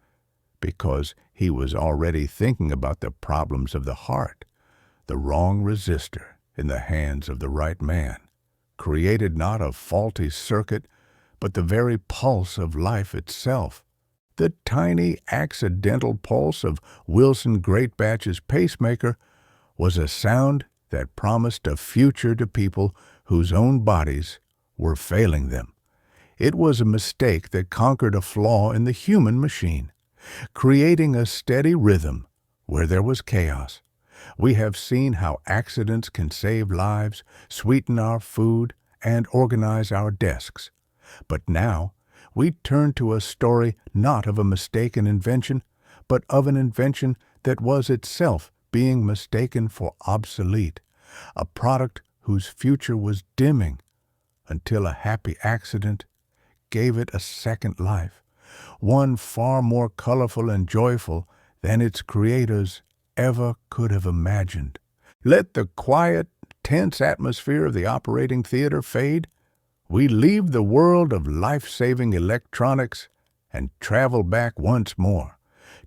because he was already thinking about the problems of the heart. The wrong resistor in the hands of the right man created not a faulty circuit, but the very pulse of life itself. The tiny accidental pulse of Wilson Greatbatch's pacemaker was a sound that promised a future to people whose own bodies were failing them. It was a mistake that conquered a flaw in the human machine, creating a steady rhythm where there was chaos. We have seen how accidents can save lives, sweeten our food, and organize our desks. But now, we turn to a story not of a mistaken invention, but of an invention that was itself being mistaken for obsolete, a product whose future was dimming until a happy accident gave it a second life, one far more colorful and joyful than its creators ever could have imagined. Let the quiet, tense atmosphere of the operating theater fade. We leave the world of life-saving electronics and travel back once more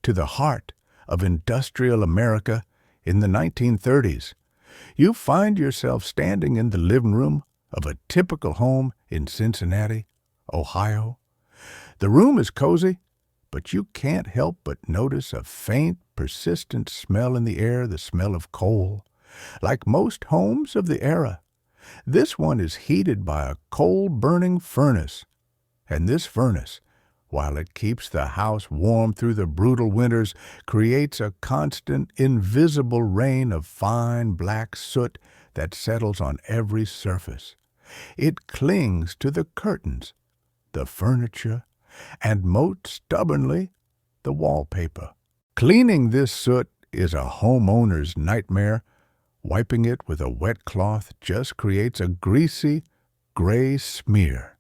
to the heart of industrial America in the 1930s. You find yourself standing in the living room of a typical home in Cincinnati, Ohio. The room is cozy, but you can't help but notice a faint, persistent smell in the air, the smell of coal. Like most homes of the era, this one is heated by a coal-burning furnace. And this furnace, while it keeps the house warm through the brutal winters, creates a constant, invisible rain of fine black soot that settles on every surface. It clings to the curtains, the furniture, and most stubbornly, the wallpaper. Cleaning this soot is a homeowner's nightmare. Wiping it with a wet cloth just creates a greasy, gray smear.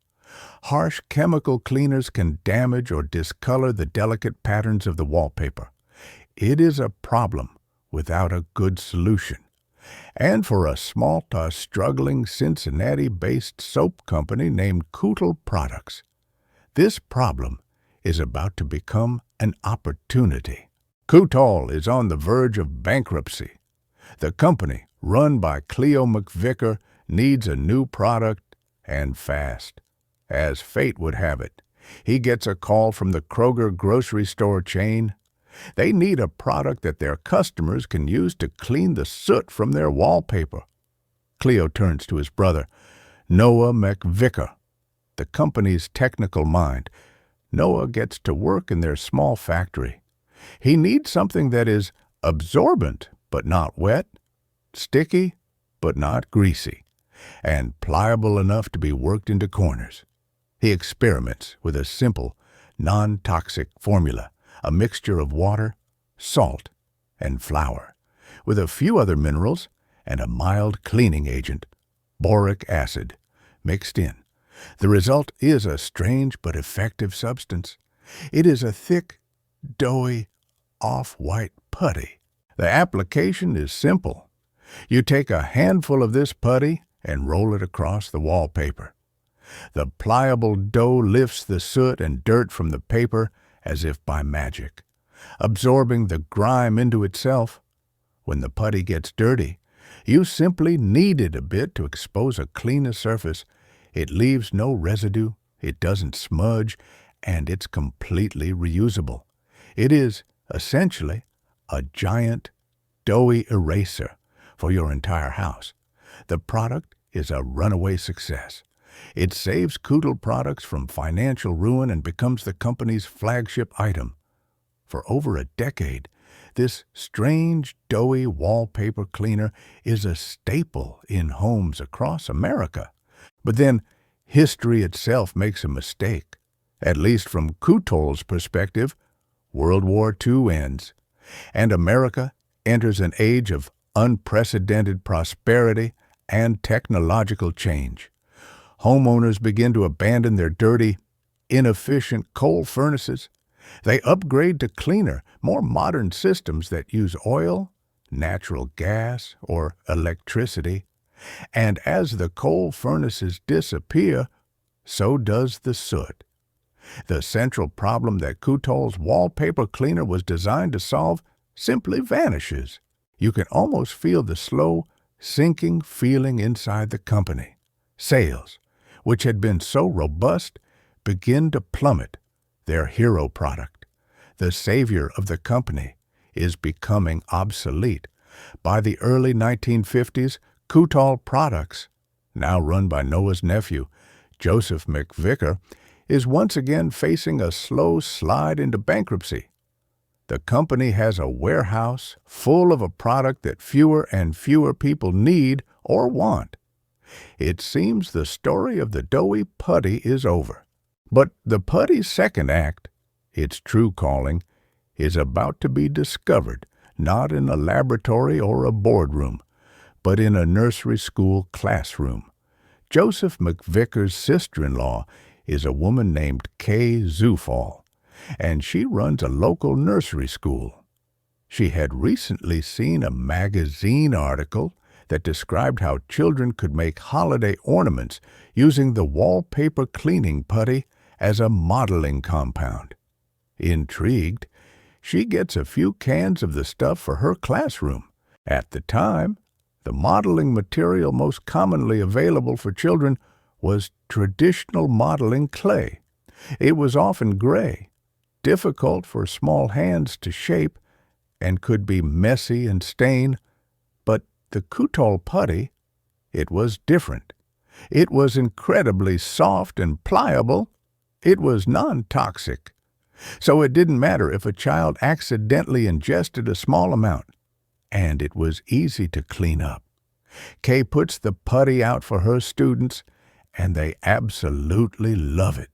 Harsh chemical cleaners can damage or discolor the delicate patterns of the wallpaper. It is a problem without a good solution. And for a small, struggling Cincinnati-based soap company named Kootel Products, this problem is about to become an opportunity. Kootel is on the verge of bankruptcy. The company, run by Cleo McVicker, needs a new product, and fast. As fate would have it, he gets a call from the Kroger grocery store chain. They need a product that their customers can use to clean the soot from their wallpaper. Cleo turns to his brother, Noah McVicker, the company's technical mind. Noah gets to work in their small factory. He needs something that is absorbent but not wet, sticky but not greasy, and pliable enough to be worked into corners. He experiments with a simple, non-toxic formula, a mixture of water, salt, and flour, with a few other minerals and a mild cleaning agent, boric acid, mixed in. The result is a strange but effective substance. It is a thick, doughy, off-white putty. The application is simple. You take a handful of this putty and roll it across the wallpaper. The pliable dough lifts the soot and dirt from the paper as if by magic, absorbing the grime into itself. When the putty gets dirty, you simply knead it a bit to expose a cleaner surface. It leaves no residue, it doesn't smudge, and it's completely reusable. It is, essentially, a giant, doughy eraser for your entire house. The product is a runaway success. It saves Kootel Products from financial ruin and becomes the company's flagship item. For over a decade, this strange, doughy wallpaper cleaner is a staple in homes across America. But then, history itself makes a mistake. At least from Kootel's perspective, World War II ends, and America enters an age of unprecedented prosperity and technological change. Homeowners begin to abandon their dirty, inefficient coal furnaces. They upgrade to cleaner, more modern systems that use oil, natural gas, or electricity. And as the coal furnaces disappear, so does the soot. The central problem that Kootel's wallpaper cleaner was designed to solve simply vanishes. You can almost feel the slow, sinking feeling inside the company. Sales, which had been so robust, begin to plummet. Their hero product, the savior of the company, is becoming obsolete. By the early 1950s, Kootel Products, now run by Noah's nephew, Joseph McVicker, is once again facing a slow slide into bankruptcy. The company has a warehouse full of a product that fewer and fewer people need or want. It seems the story of the doughy putty is over. But the putty's second act, its true calling, is about to be discovered, not in a laboratory or a boardroom, but in a nursery school classroom. Joseph McVicker's sister-in-law is a woman named Kay Zufall, and she runs a local nursery school. She had recently seen a magazine article that described how children could make holiday ornaments using the wallpaper cleaning putty as a modeling compound. Intrigued, she gets a few cans of the stuff for her classroom. At the time, the modeling material most commonly available for children was traditional modeling clay. It was often gray, difficult for small hands to shape, and could be messy and stain, but the Kutol putty, it was different. It was incredibly soft and pliable. It was non-toxic. So it didn't matter if a child accidentally ingested a small amount, and it was easy to clean up. Kay puts the putty out for her students, and they absolutely love it.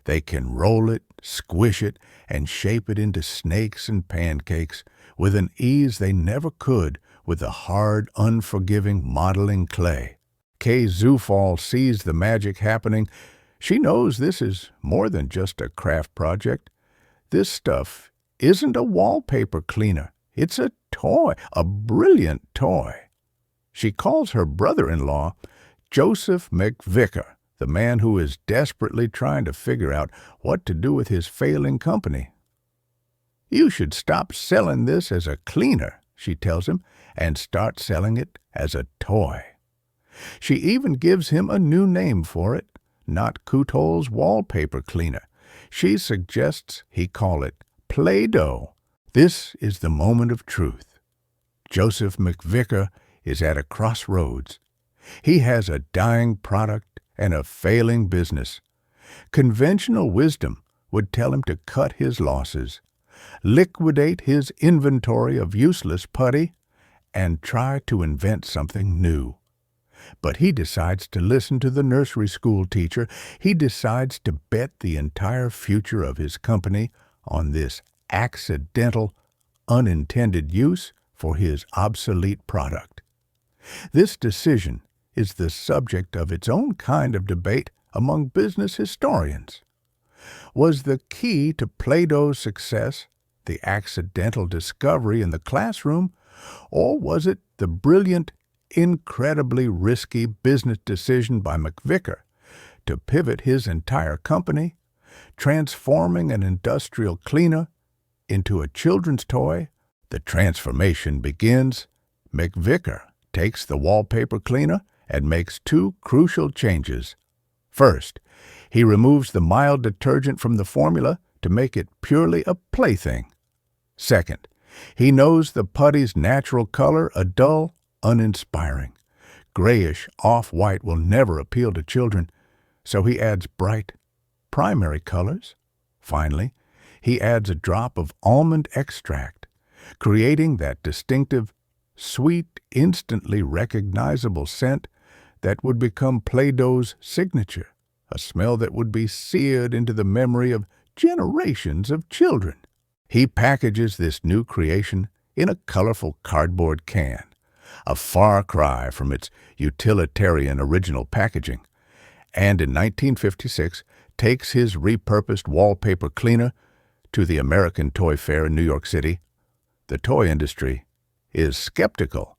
They can roll it, squish it, and shape it into snakes and pancakes with an ease they never could with the hard, unforgiving modeling clay. Kay Zufall sees the magic happening. She knows this is more than just a craft project. This stuff isn't a wallpaper cleaner. It's a toy, a brilliant toy. She calls her brother-in-law Joseph McVicker, the man who is desperately trying to figure out what to do with his failing company. "You should stop selling this as a cleaner," she tells him, "and start selling it as a toy." She even gives him a new name for it, not Kutol's wallpaper cleaner. She suggests he call it Play-Doh. This is the moment of truth. Joseph McVicker is at a crossroads. He has a dying product and a failing business. Conventional wisdom would tell him to cut his losses, liquidate his inventory of useless putty, and try to invent something new. But he decides to listen to the nursery school teacher. He decides to bet the entire future of his company on this accidental, unintended use for his obsolete product. This decision is the subject of its own kind of debate among business historians. Was the key to Play-Doh's success the accidental discovery in the classroom, or was it the brilliant, incredibly risky business decision by McVicker to pivot his entire company, transforming an industrial cleaner into a children's toy? The transformation begins. McVicker takes the wallpaper cleaner and makes two crucial changes. First, he removes the mild detergent from the formula to make it purely a plaything. Second, he knows the putty's natural color, a dull, uninspiring, grayish off-white, will never appeal to children, so he adds bright, primary colors. Finally, he adds a drop of almond extract, creating that distinctive, sweet, instantly recognizable scent that would become Play-Doh's signature, a smell that would be seared into the memory of generations of children. He packages this new creation in a colorful cardboard can, a far cry from its utilitarian original packaging, and in 1956 takes his repurposed wallpaper cleaner to the American Toy Fair in New York City. The toy industry is skeptical,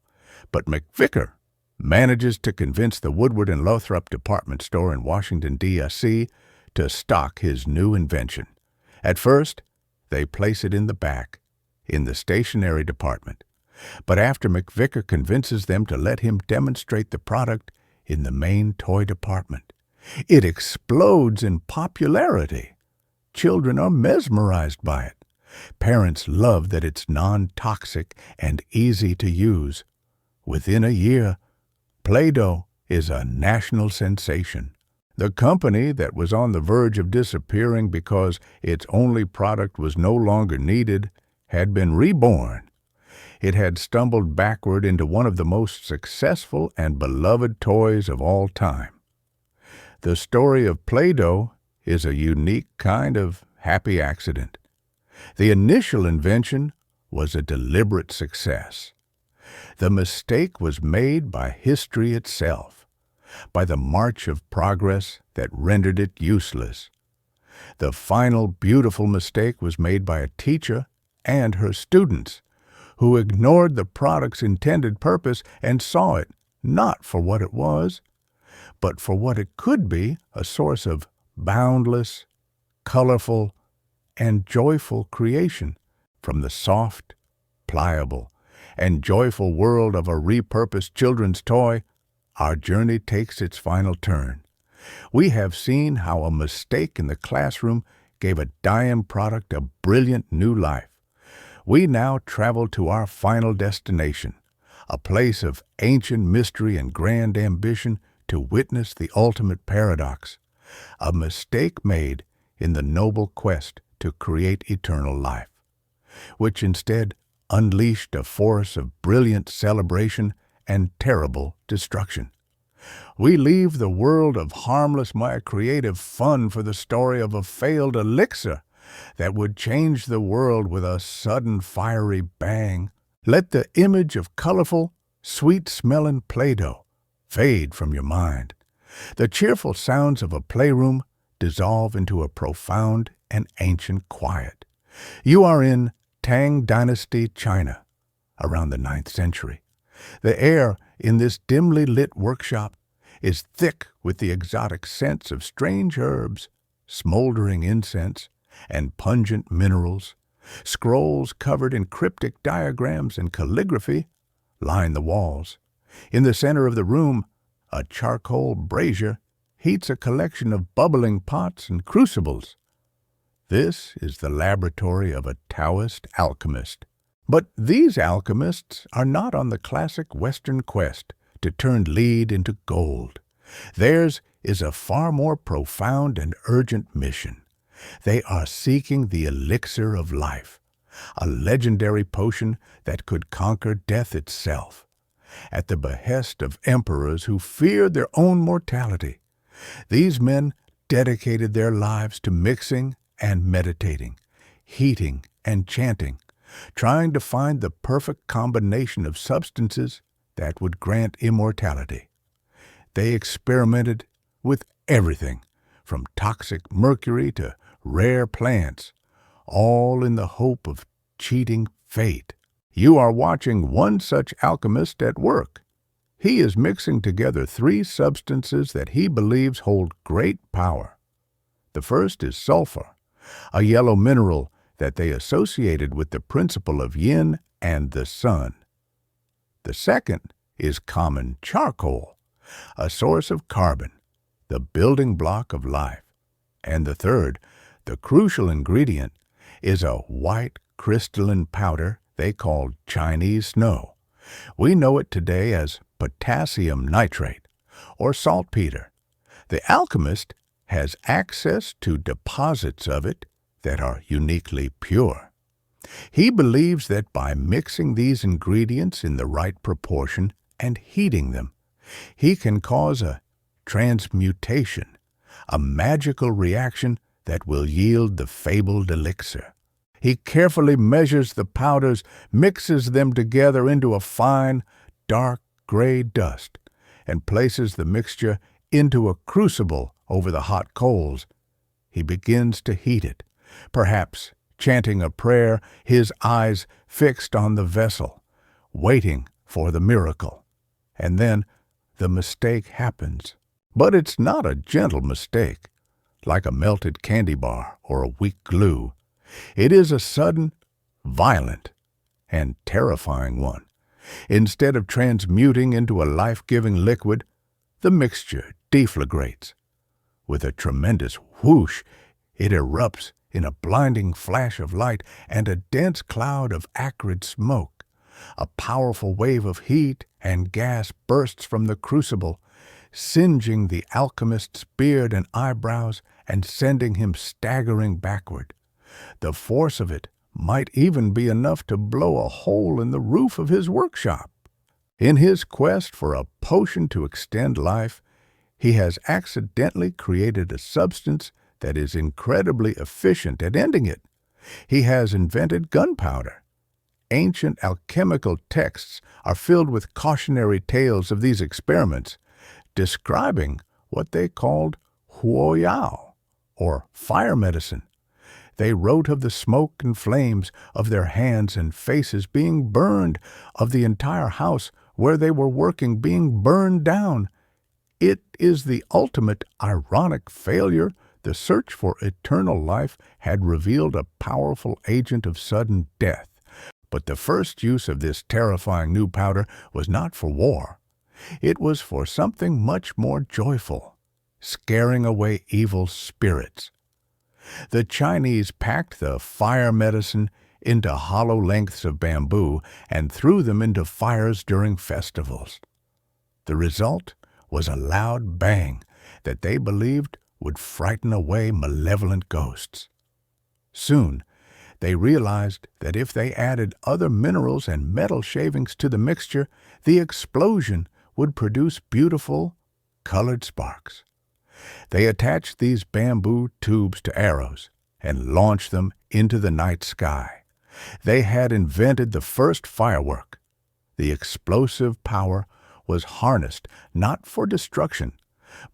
but McVicker manages to convince the Woodward and Lothrop department store in Washington, D.C. to stock his new invention. At first, they place it in the back, in the stationery department. But after McVicker convinces them to let him demonstrate the product in the main toy department, it explodes in popularity. Children are mesmerized by it. Parents love that it's non-toxic and easy to use. Within a year, Play-Doh is a national sensation. The company that was on the verge of disappearing because its only product was no longer needed had been reborn. It had stumbled backward into one of the most successful and beloved toys of all time. The story of Play-Doh is a unique kind of happy accident. The initial invention was a deliberate success. The mistake was made by history itself, by the march of progress that rendered it useless. The final beautiful mistake was made by a teacher and her students, who ignored the product's intended purpose and saw it not for what it was, but for what it could be, a source of boundless, colorful, and joyful creation from the soft, pliable, and joyful world of a repurposed children's toy. Our journey takes its final turn. We have seen how a mistake in the classroom gave a dying product a brilliant new life. We now travel to our final destination, a place of ancient mystery and grand ambition, to witness the ultimate paradox, a mistake made in the noble quest to create eternal life, which instead unleashed a force of brilliant celebration and terrible destruction. We leave the world of harmless, creative fun for the story of a failed elixir that would change the world with a sudden fiery bang. Let the image of colorful, sweet-smelling Play-Doh fade from your mind. The cheerful sounds of a playroom dissolve into a profound and ancient quiet. You are in Tang Dynasty, China, around the 9th century. The air in this dimly lit workshop is thick with the exotic scents of strange herbs, smoldering incense, and pungent minerals. Scrolls covered in cryptic diagrams and calligraphy line the walls. In the center of the room, a charcoal brazier heats a collection of bubbling pots and crucibles. This is the laboratory of a Taoist alchemist. But these alchemists are not on the classic Western quest to turn lead into gold. Theirs is a far more profound and urgent mission. They are seeking the elixir of life, a legendary potion that could conquer death itself. At the behest of emperors who feared their own mortality, these men dedicated their lives to mixing and meditating, heating and chanting, trying to find the perfect combination of substances that would grant immortality. They experimented with everything, from toxic mercury to rare plants, all in the hope of cheating fate. You are watching one such alchemist at work. He is mixing together 3 substances that he believes hold great power. The first is sulfur, a yellow mineral that they associated with the principle of yin and the sun. The second is common charcoal, a source of carbon, the building block of life. And the third, the crucial ingredient, is a white crystalline powder they call Chinese snow. We know it today as potassium nitrate or saltpeter. The alchemist has access to deposits of it that are uniquely pure. He believes that by mixing these ingredients in the right proportion and heating them, he can cause a transmutation, a magical reaction that will yield the fabled elixir. He carefully measures the powders, mixes them together into a fine, dark gray dust, and places the mixture into a crucible over the hot coals. He begins to heat it, perhaps chanting a prayer, his eyes fixed on the vessel, waiting for the miracle. And then the mistake happens. But it's not a gentle mistake, like a melted candy bar or a weak glue. It is a sudden, violent, and terrifying one. Instead of transmuting into a life-giving liquid, the mixture deflagrates. With a tremendous whoosh, it erupts in a blinding flash of light and a dense cloud of acrid smoke. A powerful wave of heat and gas bursts from the crucible, singeing the alchemist's beard and eyebrows and sending him staggering backward. The force of it might even be enough to blow a hole in the roof of his workshop. In his quest for a potion to extend life, he has accidentally created a substance that is incredibly efficient at ending it. He has invented gunpowder. Ancient alchemical texts are filled with cautionary tales of these experiments, describing what they called huoyao, or fire medicine. They wrote of the smoke and flames, of their hands and faces being burned, of the entire house where they were working being burned down. It is the ultimate ironic failure. The search for eternal life had revealed a powerful agent of sudden death. But the first use of this terrifying new powder was not for war. It was for something much more joyful, scaring away evil spirits. The Chinese packed the fire medicine into hollow lengths of bamboo and threw them into fires during festivals. The result was a loud bang that they believed would frighten away malevolent ghosts. Soon, they realized that if they added other minerals and metal shavings to the mixture, the explosion would produce beautiful, colored sparks. They attached these bamboo tubes to arrows and launched them into the night sky. They had invented the first firework. The explosive power was harnessed not for destruction,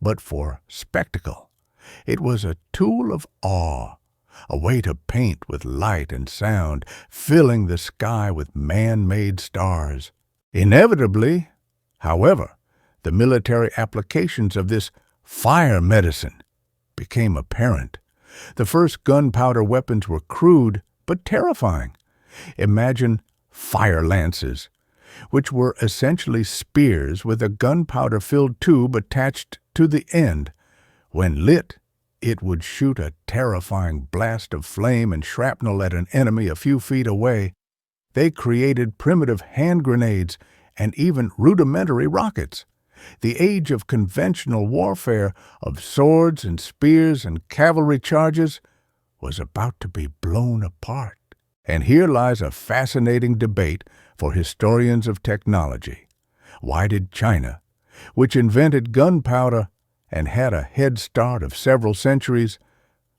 but for spectacle. It was a tool of awe, a way to paint with light and sound, filling the sky with man-made stars. Inevitably, however, the military applications of this fire medicine became apparent. The first gunpowder weapons were crude but terrifying. Imagine fire lances, which were essentially spears with a gunpowder-filled tube attached to the end. When lit, it would shoot a terrifying blast of flame and shrapnel at an enemy a few feet away. They created primitive hand grenades and even rudimentary rockets. The age of conventional warfare, of swords and spears and cavalry charges, was about to be blown apart. And here lies a fascinating debate for historians of technology. Why did China, which invented gunpowder and had a head start of several centuries,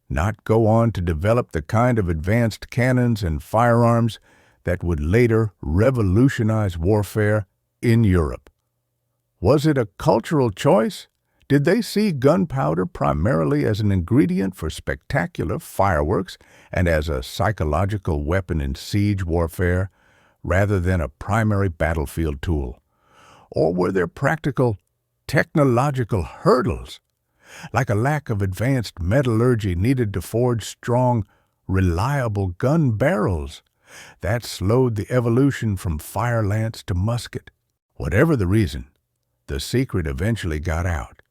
not go on to develop the kind of advanced cannons and firearms that would later revolutionize warfare in Europe? Was it a cultural choice? Did they see gunpowder primarily as an ingredient for spectacular fireworks and as a psychological weapon in siege warfare, rather than a primary battlefield tool? Or were there practical, technological hurdles, like a lack of advanced metallurgy needed to forge strong, reliable gun barrels, that slowed the evolution from fire lance to musket? Whatever the reason, the secret eventually got out.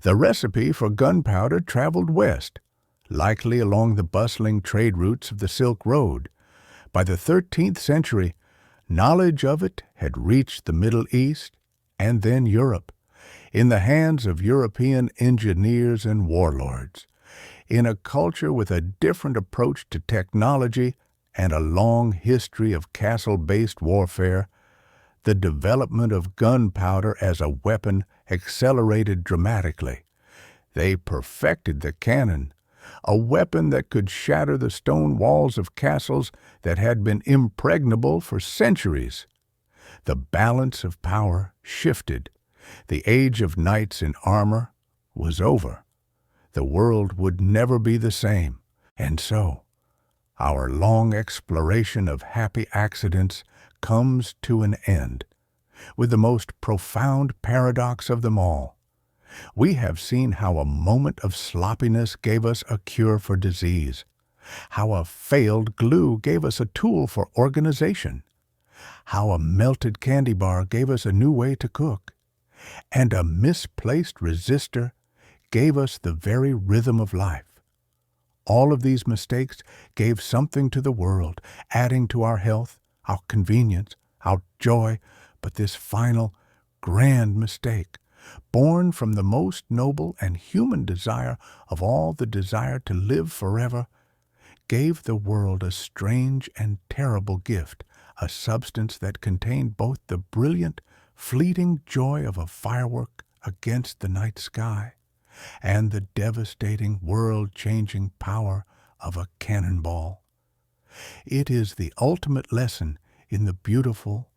The recipe for gunpowder traveled west, likely along the bustling trade routes of the Silk Road. By the 13th century, knowledge of it had reached the Middle East and then Europe, in the hands of European engineers and warlords. In a culture with a different approach to technology and a long history of castle-based warfare, the development of gunpowder as a weapon accelerated dramatically. They perfected the cannon, a weapon that could shatter the stone walls of castles that had been impregnable for centuries. The balance of power shifted. The age of knights in armor was over. The world would never be the same. And so, our long exploration of happy accidents comes to an end, with the most profound paradox of them all. We have seen how a moment of sloppiness gave us a cure for disease, how a failed glue gave us a tool for organization, how a melted candy bar gave us a new way to cook, and a misplaced resistor gave us the very rhythm of life. All of these mistakes gave something to the world, adding to our health, our convenience, our joy, but this final, grand mistake, born from the most noble and human desire of all, the desire to live forever, gave the world a strange and terrible gift, a substance that contained both the brilliant, fleeting joy of a firework against the night sky and the devastating, world-changing power of a cannonball. It is the ultimate lesson in the beautiful,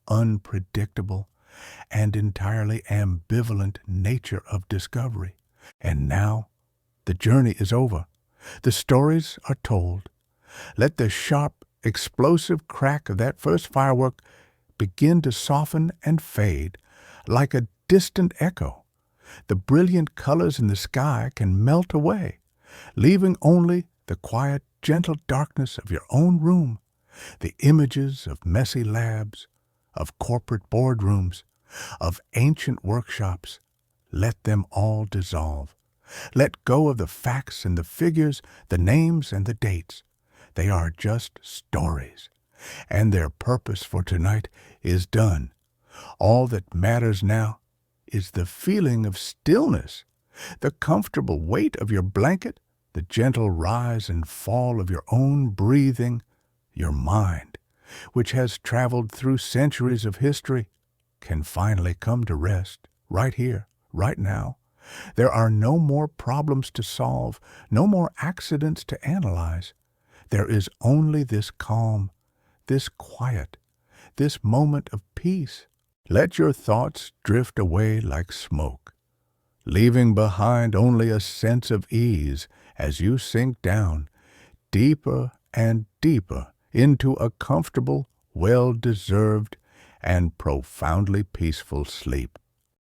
unpredictable, and entirely ambivalent nature of discovery. And now, The journey is over. The stories are told. Let the sharp, explosive crack of that first firework begin to soften and fade like a distant echo. The brilliant colors in the sky can melt away, leaving only the quiet, gentle darkness of your own room, the images of messy labs, of corporate boardrooms, of ancient workshops. Let them all dissolve. Let go of the facts and the figures, the names and the dates. They are just stories, and their purpose for tonight is done. All that matters now is the feeling of stillness, the comfortable weight of your blanket, the gentle rise and fall of your own breathing. Your mind, which has traveled through centuries of history, can finally come to rest right here, right now. There are no more problems to solve, no more accidents to analyze. There is only this calm, this quiet, this moment of peace. Let your thoughts drift away like smoke, leaving behind only a sense of ease as you sink down deeper and deeper into a comfortable, well-deserved, and profoundly peaceful sleep.